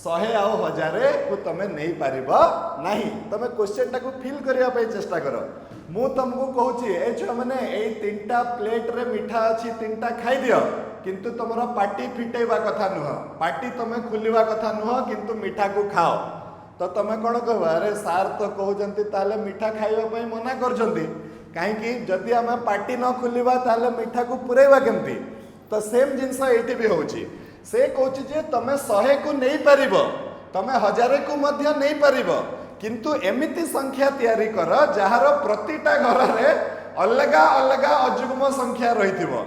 100 आ 1000 को तमे नहीं पारिबो नाही तमे क्वेश्चन टा को फिल करिया पई चेष्टा करो मु तुमको कहूची ए छ माने ए तीनटा प्लेट रे मिठा अछि तीनटा खाई दियो किंतु तमरा पार्टी फिटेबा कथा नुह पार्टी तमे खुलिबा कथा नुह किंतु मिठा को खाओ तो तमे कोन कहबा अरे सार तो कहउजंती ताले मिठा खाइबा पई मना करजंती काहे कि जदी हमें पार्टी न खुलिबा ताले मिठा को पुरेबा केमती तो सेम जिंस एटी भी होची से कहउची जे तमे 100 को नहीं पारिबो तमे 1000 को मध्य नहीं पारिबो किंतु एमिति संख्या तैयारी कर जहार प्रतिटा घर रे अलगा अलगा अजुग्म संख्या रहिथिबो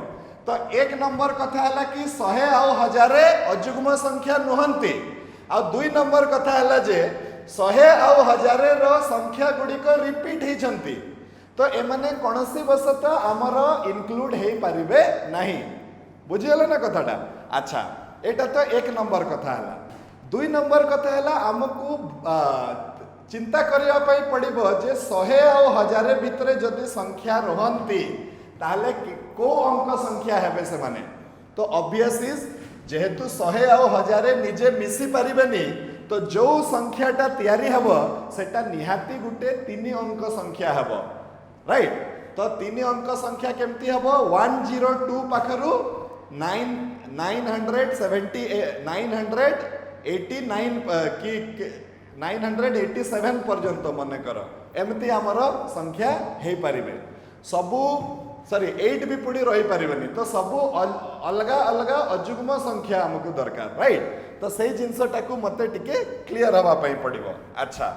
तो एक नंबर कथा हला कि 100 आ 1000 अजुग्म संख्या नुहंती आ दुई नंबर कथा हला जे 100 आ 1000 रो संख्या गुडी को रिपीट ही छंती तो एमाने कोनसी बसत हमर इंक्लूड हे परिबे नाही बुझियले ना कथाटा अच्छा एटा तो एक नंबर कथा हला दुई नंबर कथा हला हमकू चिंता करिया पई पड़िबो जे 100 आ 1000 भितरे जदी संख्या रहंती ताले को अंक संख्या हेबे से माने तो ऑब्वियस इज जेहेतु 100 आ 1000 निजे मिसी परिबेनी तो जो संख्याटा तैयारी हबो सेटा निहाती गुटे 3 अंक संख्या हबो राइट तो 3 अंक संख्या केमती हबो 102 पाखरु 987 पर्यंत मन कर एमती आमर संख्या हे पारिबे सबु सॉरी 8 भी पुडी रही पारिबनी तो सबु अलगा अलगा अजुग्म संख्या हमको दरकार राइट तो सही जिनसटा को मते टिके क्लियर हवा पई पड़िबो अच्छा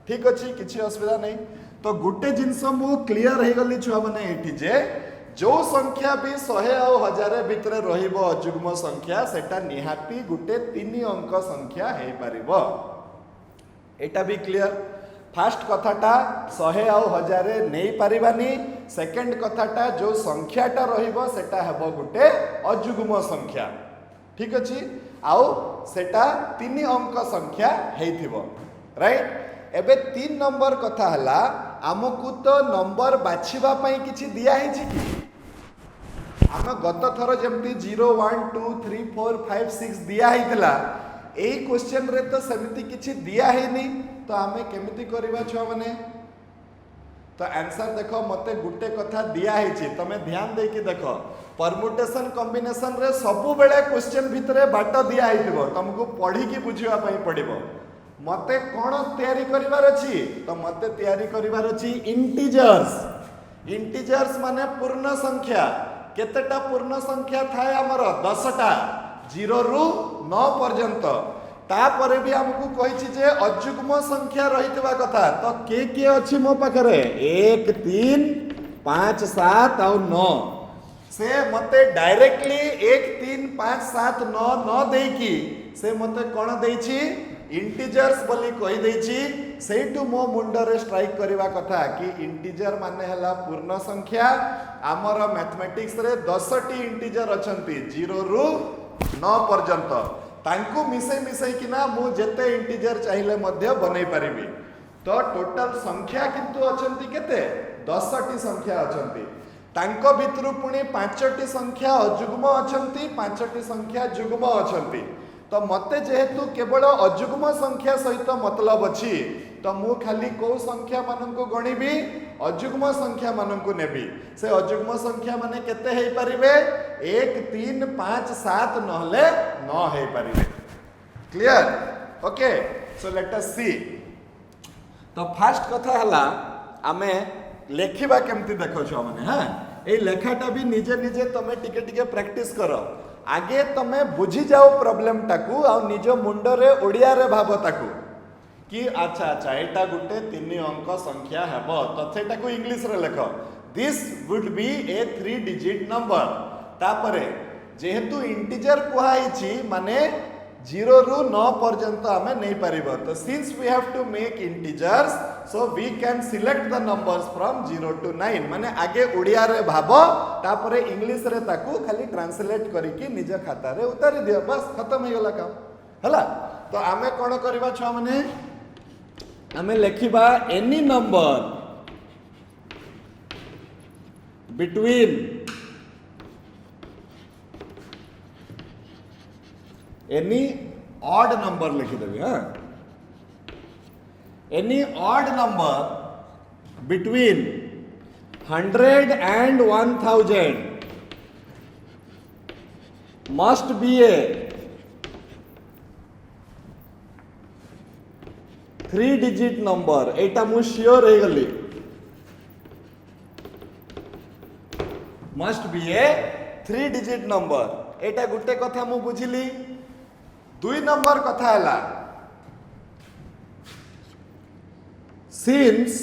ठीक अछि किछि असुविधा नहीं तो गुटे जिनस मु क्लियर हे गली छुआ माने एठी जे जो संख्या भी 100 आ 1000 भितरे रहिबो अजुग्म संख्या सेटा निहाती गुटे 3 अंक संख्या हे पारिबो एटा भी क्लियर फास्ट कथाटा 100 आउ 1000 नहीं पारिबानी सेकंड कथाटा जो संख्याटा रहिबो सेटा हेबो गुटे अजुग्म संख्या ठीक अछि आउ सेटा 3 अंक संख्या हेइथिबो राइट एबे 3 नंबर कथा हला आमकु तो नंबर बाछिबा पई किछि दिया हिछि कि आम गत थर जमती 0 1 2 3 4 5 6 दिया हितला एई क्वेश्चन रे तो सेमिति किछि दिया हेनी तो आमे केमिति करबा छ माने तो आंसर देखो मते गुटे कथा दिया हिछि तमे ध्यान दे कि देखो परमुटेशन कॉम्बिनेशन रे सबु बेले क्वेश्चन भितरे बाट दिया हितबो तुमको पढ़ी की बुझिबा पई पड़िबो मते कोन तयारी करिवार अछि तो मते तयारी करिवार अछि इंटीजर्स माने पूर्ण संख्या केतेटा पूर्ण संख्या थाए हमर 10टा 0 रु 9 पर्यंत तापरे भी हमकु कहिछि जे अजुग्म संख्या रहितबा कथा तो के अछि मो पाखरे 1 3 5 7 और 9 से मते डायरेक्टली 1 3 5 7 9 न देकी से मते कोन देछि इंटीजर्स बोली कहि देछि सेटू मो मुंडरे स्ट्राइक करबा कथा कि इंटीजर माने हला पूर्ण संख्या हमर मैथमेटिक्स रे 10 टी इंटीजर अछंती 0 रु 9 पर्यंत तांकु मिसै किना मु जेते इंटीजर चाहिले मध्य बनै परिबी तो टोटल संख्या किंतु अछंती केते 10 टी संख्या अछंती तांको भितरु पुणी 5 टी संख्या अजुग्म अछंती 5 टी संख्या जुग्म अछंती तो मते जेहेतु केवल अजुग्म संख्या सहित मतलब अछि तो मु खाली को संख्या माननको गणिबी अजुग्म संख्या माननको नेबी से अजुग्म संख्या माने केते हेई परिबे 1 3 5 7 नहले 9 हेई परिबे clear okay so let us see तो फर्स्ट कथा हला आमे लेखिबा केमती देखो छ माने हां ए लेखाटा भी निजे निजे तमे टिके टिके प्रैक्टिस करो आगे तमे बुझी जाओ प्रॉब्लम टाकू आ निज मुंडरे ओडिया रे भाबो ताकू कि अच्छा अच्छा एटा गुटे 3 अंक संख्या हेबो तो सेटाकू इंग्लिश रे लेखो this would be a 3 digit number तापरे जेहेतु इंटीजर कुहाइछि माने 0 रु 9 पर्यंत हमें नहीं पारिबो तो since we have to make integers so we can select the numbers from 0 to 9 माने आगे ओडिया रे भाबो तापरे इंग्लिश रे ताकू खाली ट्रांसलेट करिकि निज खाता रे उतारि दियो बस खत्म हो गला काम हला तो आमे कोन करबा छ माने आमे लेखिबा any number between any odd number लिखी देबी हाँ any odd number between 100 and 1000 must be a 3 digit number एटा मु श्योर हे गली must be a 3 digit number एटा गुटे कथा मु बुझिली 2 नंबर कथा हला since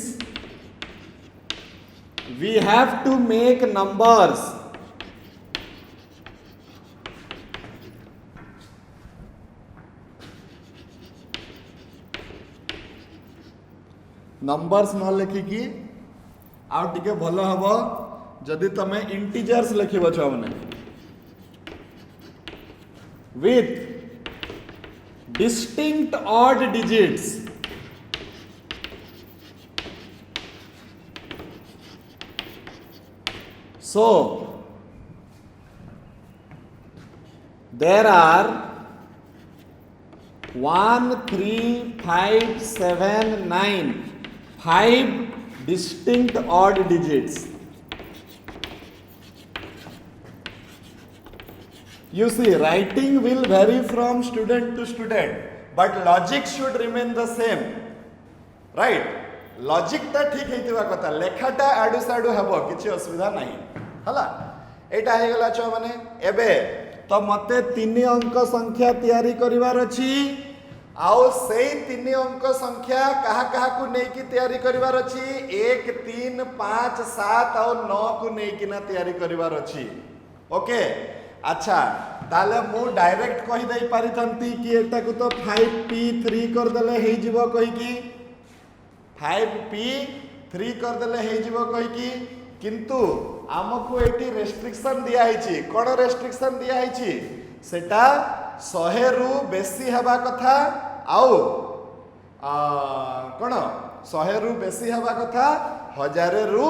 we have to make numbers numbers न लिखिकी आउ टिके भलो हबो जदि तमे इंटीजर्स लिखिबो छ माने with distinct odd digits so there are 1 3 5 7 9 5 distinct odd digits you see writing will vary from student to student but logic should remain the same right logic ता ठीक हेतिबा कथा लेखाटा आडू साडू हेबो किछि असुविधा नाही हला एटा हे गेला छ माने एबे तो मते 3 अंक संख्या तयारी करिवार अछि आओ सेई 3 अंक संख्या कहा कहा को नै कि तयारी करिवार अछि 1 3 5 7 और 9 को नै कि ना तयारी करिवार अछि ओके अच्छा ताले मु डायरेक्ट कहि दई पारिथंती कि एटा को तो 5p3 कर देले हे जिवो कहि कि 5p 3 करदेले हो कहीकि किंतु आमको ये रेस्ट्रिक्शन दिखाई कौन रेस्ट्रिक्शन दिखाई सेटा 100 रु बेसी हवा कथा आउ कौन 100 रु बेसी हवा कथा 1000 रु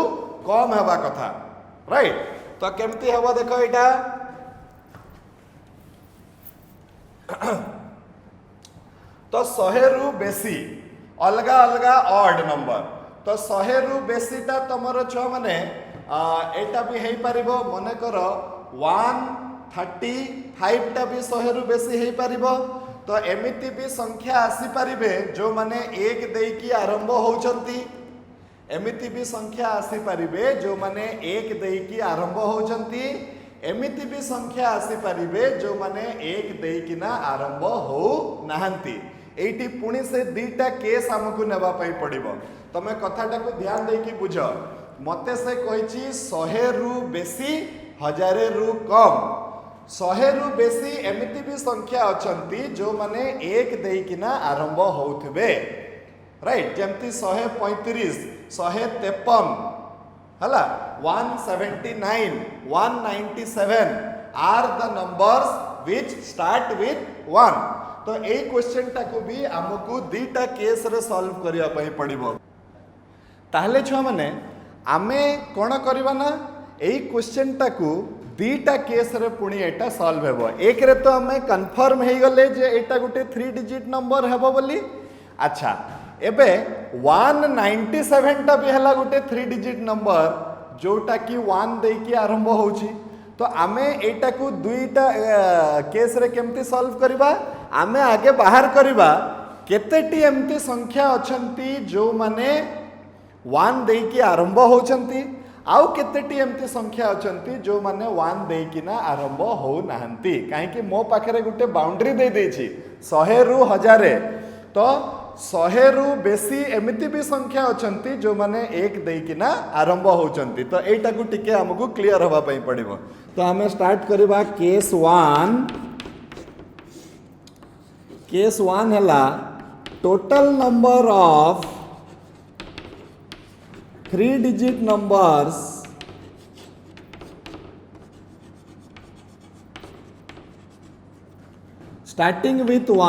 कम हवा कथा राइट। तो केमती हवा देख यहाँ तो 100 रु बेसी अलगा अलगा ऑड नंबर तो 100 रु बेसीटा तुमर छुआ माने एटा भी हो पार मन कर 135 टा भी 100 रु बेसी हो पार तो एमिति भी संख्या आसी पारिबे जो माने एक देकी आरंभ होचंती एमिति भी संख्या आसी पारिबे जो माने एक देकी आरंभ होचंती एमिति भी संख्या आसी पारिबे जो माने एक देकिना आरंभ हो नाहंती। एठी पुणी से दीटा केस हमकु नेबा पई पड़िबो तमे कथाटा को ध्यान देकी बुझ मते से कहिची 100 रु बेसी 1000 रु कम 100 रु बेसी एमिति भी संख्या अछंती जो माने एक देकिना आरंभ होउथबे राइट जेमती 135 153 हला 179 197 are the numbers which start with 1 तो ए क्वेश्चन टाको भी हमकु दीटा केस रे सॉल्व करिया पई पड़िबो ताहले छुआ माने आमे कोन करबा ना ए क्वेश्चन टाको दीटा केस रे पुणी एटा सॉल्व हेबो एक रे तो हमें कंफर्म हे गले जे एटा गुटे 3 डिजिट नंबर हेबो बोली अच्छा एबे 197 टा भी हला गुटे 3 डिजिट नंबर जोटा कि 1 दे की आरंभ होउची तो आमे एटा को दुईटा केस रे केमती सॉल्व करबा आमे आगे बाहर करबा केतेटी एमती संख्या अछंती जो माने 1 दे की आरंभ होचंती आउ केतेटी एमती संख्या अछंती जो माने 1 दे की ना आरंभ हो नाहंती काहे कि मो पाखरे गुटे बाउंड्री दे देछि 100 रु 1000 तो 100 रु बेसी एमिति भी संख्या अछंती जो माने एक दे की ना आरंभ होचंती तो एटा को टिके हमकु क्लियर होबा पई पड़िबो तो हमें स्टार्ट करबा केस 1 हला total number of 3 digit numbers starting with 1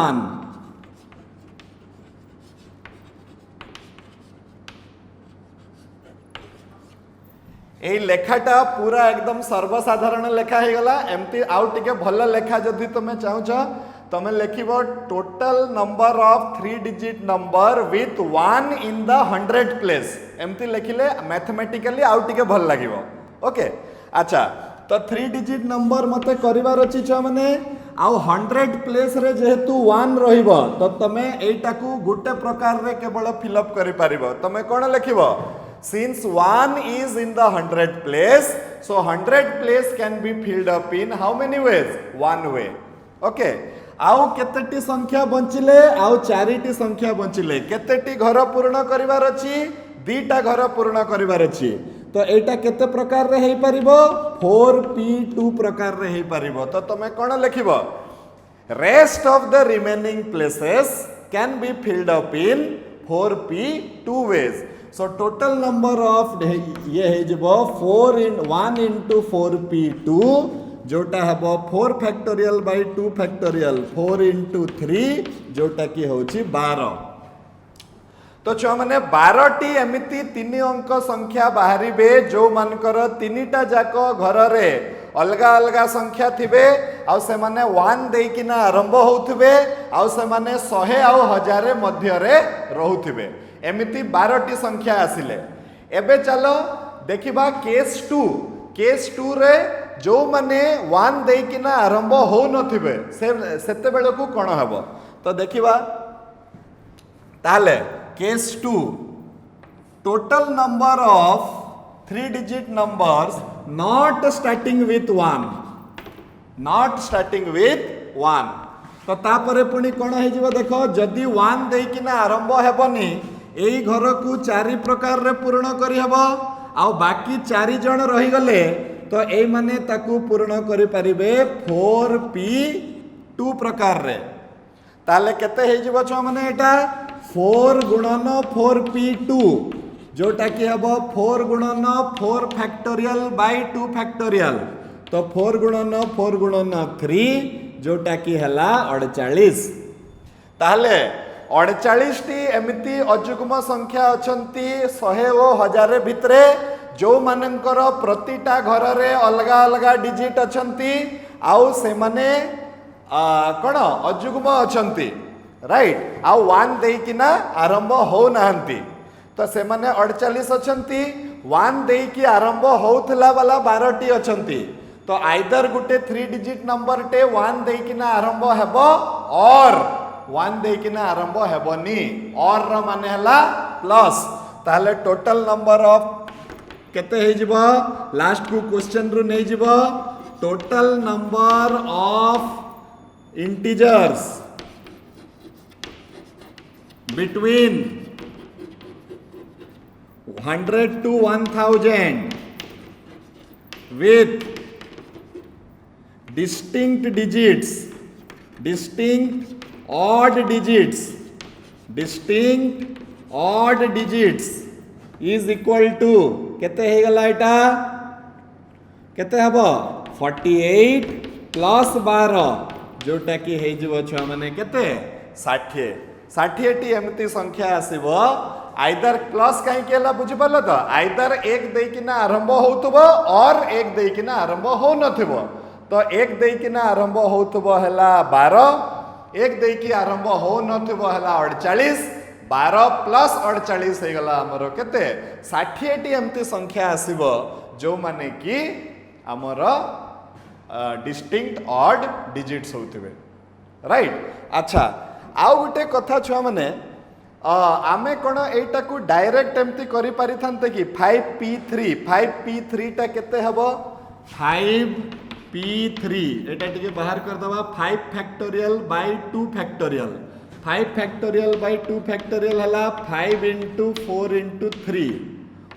ए लेखाटा पूरा एकदम सर्वसाधारण लेखा हो गला एमती आउ टिके भल लेखा जदि तुम चाहूच तुम लिखिबो total number of 3 digit number with 1 in the 100 place एमती लिखिले मैथमेटिकली आउ टिके भल लागिबो ओके अच्छा तो 3 डिजिट नंबर मते करिवार अछि छ माने आउ 100 प्लेस रे जेहेतु 1 रहिबो तो तमे एटा को गुटे प्रकार रे केवल फिल अप करि पारिबो तमे कोन लिखिबो since 1 is in the 100 place so 100 place can be filled up in how many ways one way okay आउ केतेटी संख्या बंचिले आउ चारिटी संख्या बंचिले केतेटी घर पूर्ण करिवार अछि दीटा घर पूर्ण करिवार अछि तो एटा केते प्रकार रे हेई परिबो 4p2 प्रकार रे हेई परिबो तो तमे कोन लिखिबो rest of the remaining places can be filled up in 4p2 ways so total number of ये है जब 1 into 4p2 जोटा हेबो 4 फैक्टोरियल बाय 2 फैक्टोरियल 4 into 3 जोटा की होची 12 तो छुआ माने 12 टी एमिति 3 अंक संख्या बाहरिबे जो मानकर 3टा जाको घर रे अलगा अलगा संख्या थिबे आ से माने 1 देकिना आरंभ होउथिबे आ से माने 100 आ 1000 मध्य रे रहउथिबे एमिति 12 टी संख्या आसिले एबे चलो देखिबा केस 2 रे जो माने 1 देकिना आरंभ हो नथिबे सेते बेले को कोन हबो तो देखिबा ताले case 2 total number of 3 digit numbers not starting with 1 तो तापरे पुणी कोन हे जिवो देखो जदी 1 देकिना आरंभ हेबनी एई घर को 4 प्रकार रे पूर्ण करि हबो आ बाकी 4 जण रहि गले तो एई माने ताकू पूर्ण करि परिबे 4p2 प्रकार रे ताले केते हे जिवो छ माने एटा 4 गुणन 4p2 जोटा कि हम 4 गुणन 4 फैक्टोरियल बाय 2 फैक्टोरियल तो 4 गुणन 3 जोटा कि हला 48 ताहले 48 टी एमिति अजुग्म संख्या अछंती 100 और 1000 भितरे जो मानकर प्रतिटा घर रे अलगा अलगा डिजिट अछंती आउ से माने कौन अजुग्म अछंती राइट आउ 1 देकिना आरंभ हो नाहंती तो से माने 48 अछंती 1 देकी आरंभ होउथला वाला 12 टी अछंती तो आइदर गुटे 3 डिजिट नंबर टे 1 देकिना आरंभ हेबो और 1 देकिना आरंभ हेबनी और र माने हला प्लस ताले टोटल नंबर ऑफ केते हे जिवो लास्ट को क्वेश्चन रु नै जिवो total number of integers between 100 to 1000 with distinct digits distinct odd digits is equal to केते हे गला एटा केते हबो 48 प्लस 12 जोटा कि हे जिवो छुआ माने केते 60 टी एमती संख्या आसीबो आइदर प्लस कहीं केला बुझि परलो तो आइदर 1 देकिना आरंभ होउतबो और 1 देकिना आरंभ हो नथिबो तो 1 देकिना आरंभ होउतबो हला 12 1 देकी आरंभ हो नथिबो हला 48 12 प्लस 48 हो गला हमर केते 60 टी एमती संख्या आसीबो जो माने कि हमर डिस्टिंक्ट ऑड डिजिट्स होथिबे राइट अच्छा आउ गुटे कथा छुआ माने आमे कोन एटा को डायरेक्ट एमती करि पारि थानते कि 5p3 टा केते हबो 5p3 एटा टिके बाहर कर दबा 5 factorial by 2 factorial 5 factorial by 2 factorial हला 5 into 4 into 3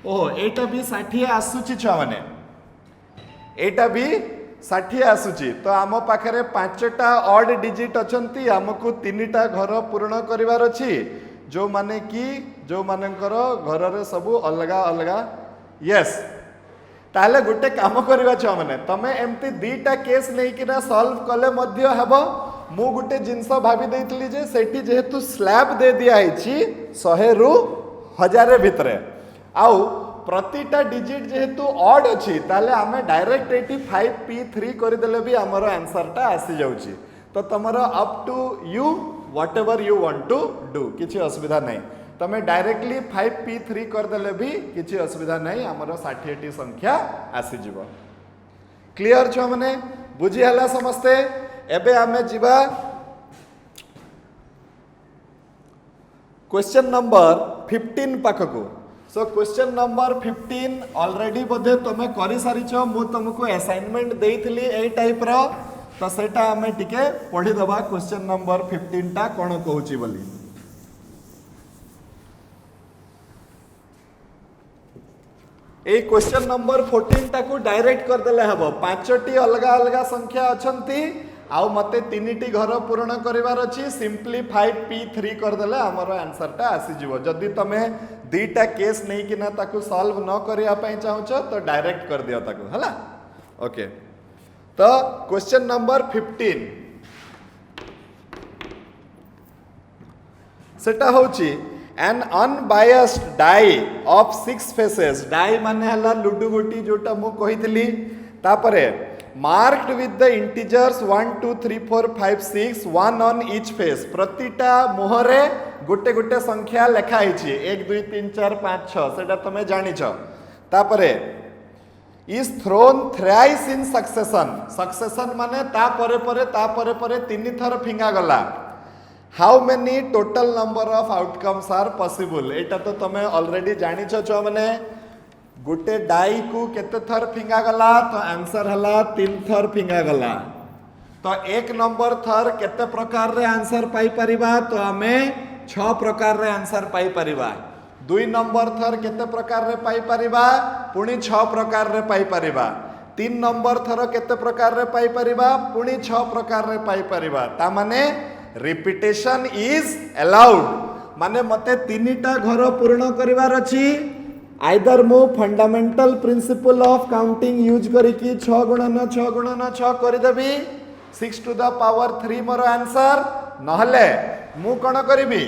ओहो एटा भी 60 आसुची छुआ माने एटा भी 60 आसुची तो आम पाखरे 5टा ऑड डिजिट अछंती हमकु 3टा घर पूर्ण करिवार अछि जो माने कि जो मानकर घर रे सब अलगा अलगा यस ताले गुटे काम करबा छ माने तमे एमती 2टा केस नै किना सॉल्व कले मध्य हेबो मु गुटे जिंस भाबी देइतली जे सेठी जेहेतु स्लैब दे दिया आइछि 100 रु 1000 भितरे आउ प्रतिटा डिजिट जेहेतु ऑड अछि ताले आमे डायरेक्ट 85p3 कर देले भी हमर आंसर टा आसी जाउछि तो तमरो up to you whatever you want to do किछि असुविधा नै तमे डायरेक्टली 5p3 कर देले भी किछि असुविधा नै हमर 60 टी संख्या आसी जिवो क्लियर छ माने बुझी हला समस्ते एबे आमे जिबा क्वेश्चन नंबर 15 पाखकु सो क्वेश्चन नंबर 15 ऑलरेडी बोधे तुम करि सारी छ मु तुमको असाइनमेंट देइथली ए टाइप रो तो सेटा हमें टिके पढ़ी दबा क्वेश्चन नंबर 15 टा कोन कहूची बोली ए क्वेश्चन नंबर 14 टा को डायरेक्ट कर देले हबो पांचटी अलग अलग संख्या अछंती आउ मते 3टी घर पूर्ण करिवार अछि सिंपली 5p3 कर देले हमर आंसर टा आसी जिवो जदी तमे 2टा केस नै किना ताकू सॉल्व न करिया पई चाहछो तो डायरेक्ट कर दियो ताकू हला ओके तो क्वेश्चन नंबर 15 सेटा होची an unbiased die of 6 faces die माने हला लुडु गोटी जोटा मु कहितली तापरे marked with the integers 1 2 3 4 5 6 one on each face प्रतिटा मुहरे गोटे गोटे संख्या लेखा हिची 1 2 3 4 5 6 सेटा तमे जानि छ तापरे is thrown thrice in succession माने ता परे 3 थर फिंगा गला how many total number of outcomes are possible एटा तो तमे ऑलरेडी जानि छ छ माने गोटे डाई को केते थर फिंगा गला तो आंसर हला 3 थर फिंगा गला तो एक नंबर थर केते प्रकार रे आंसर पाई परिबा तो हमें 6 प्रकार रे आंसर पाई परिबा 2 नंबर थर केते प्रकार रे पाई परिबा पुणी 6 प्रकार रे पाई परिबा 3 नंबर थर केते प्रकार रे पाई परिबा पुणी 6 प्रकार रे पाई परिबा ता माने रिपीटेशन इज अलाउड माने मते तीनटा घर पूर्ण करिवार अछि आइदर मु fundamental principle of counting use करिकी 6 गुणन 6 गुणन 6 करि देबी 6 टू द पावर 3 मोर आंसर नहले मु कोन करिबी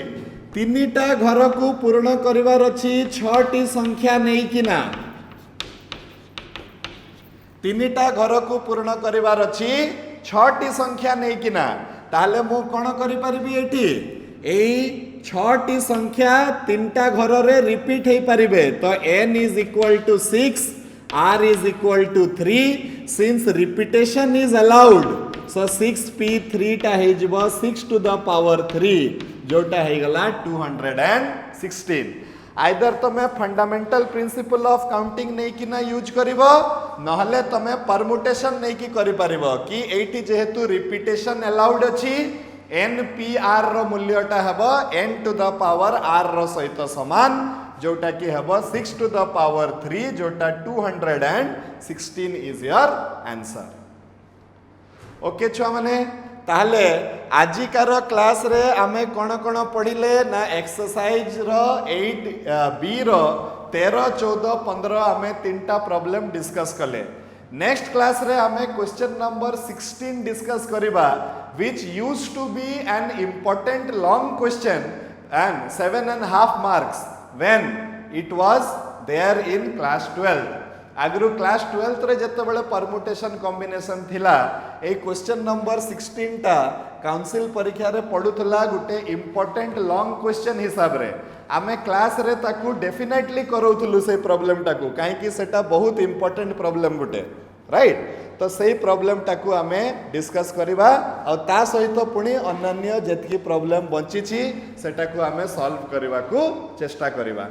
तीनटा घर को पूर्ण करिवार अछि 6टी संख्या नै किना तीनटा घर को पूर्ण करिवार अछि 6टी संख्या नै किना ताले मु कोन करि परिबी एठी एई 6टी संख्या तीनटा घर रे रिपीट हे परिबे तो n is equal to 6 r is equal to 3 since repetition is allowed so 6p3 टा हे जबो 6 to the power 3 जोटा हे गला 216 आइदर तमे फंडामेंटल प्रिंसिपल ऑफ काउंटिंग नै कि ना यूज करिवो नहले तमे परमुटेशन नै कि करि परिबो कि एठी जेहेतु रिपीटेशन अलाउड अछि NPR रो मूल्यटा हेबो n to the power r रो सहित समान जोटा कि हेबो 6 टू द पावर 3 जोटा 216 इज योर आंसर ओके छुआ माने ताहले आजिकार क्लास रे आमे कोन कोन पढिले ना एक्सरसाइज रो 8b रो 13 14 15 आमे तीनटा प्रॉब्लम डिस्कस कले नेक्स्ट क्लास रे आमे क्वेश्चन नंबर 16 डिस्कस करिबा which used to be an important long question and 7.5 marks when it was there in class 12 आगु क्लास 12th रे जते बेले परमुटेशन कॉम्बिनेशन थिला ए क्वेश्चन नंबर 16 टा काउंसिल परीक्षा रे पडुथला गुटे इंपोर्टेंट लॉन्ग क्वेश्चन हिसाब रे आमे क्लास रे ताकू डेफिनेटली करौथलु से प्रॉब्लम टाकू काहे कि सेटा बहुत इंपोर्टेंट प्रॉब्लम गुटे राइट तो सही प्रॉब्लम टाकू आमे डिस्कस करिबा और ता सहित पुणी अन्य जेतकी प्रॉब्लम बंची छी सेटाकू आमे सॉल्व करिबा को चेष्टा करिबा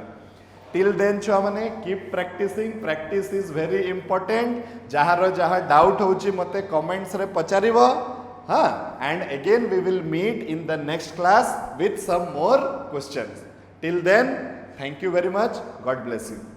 टिल देन छुआ माने keep practicing practice is very important जहार जहा डाउट होची मते कमेंट्स रे पचारिबो हां and again we will meet in the next class with some more questions till then thank you very much God bless you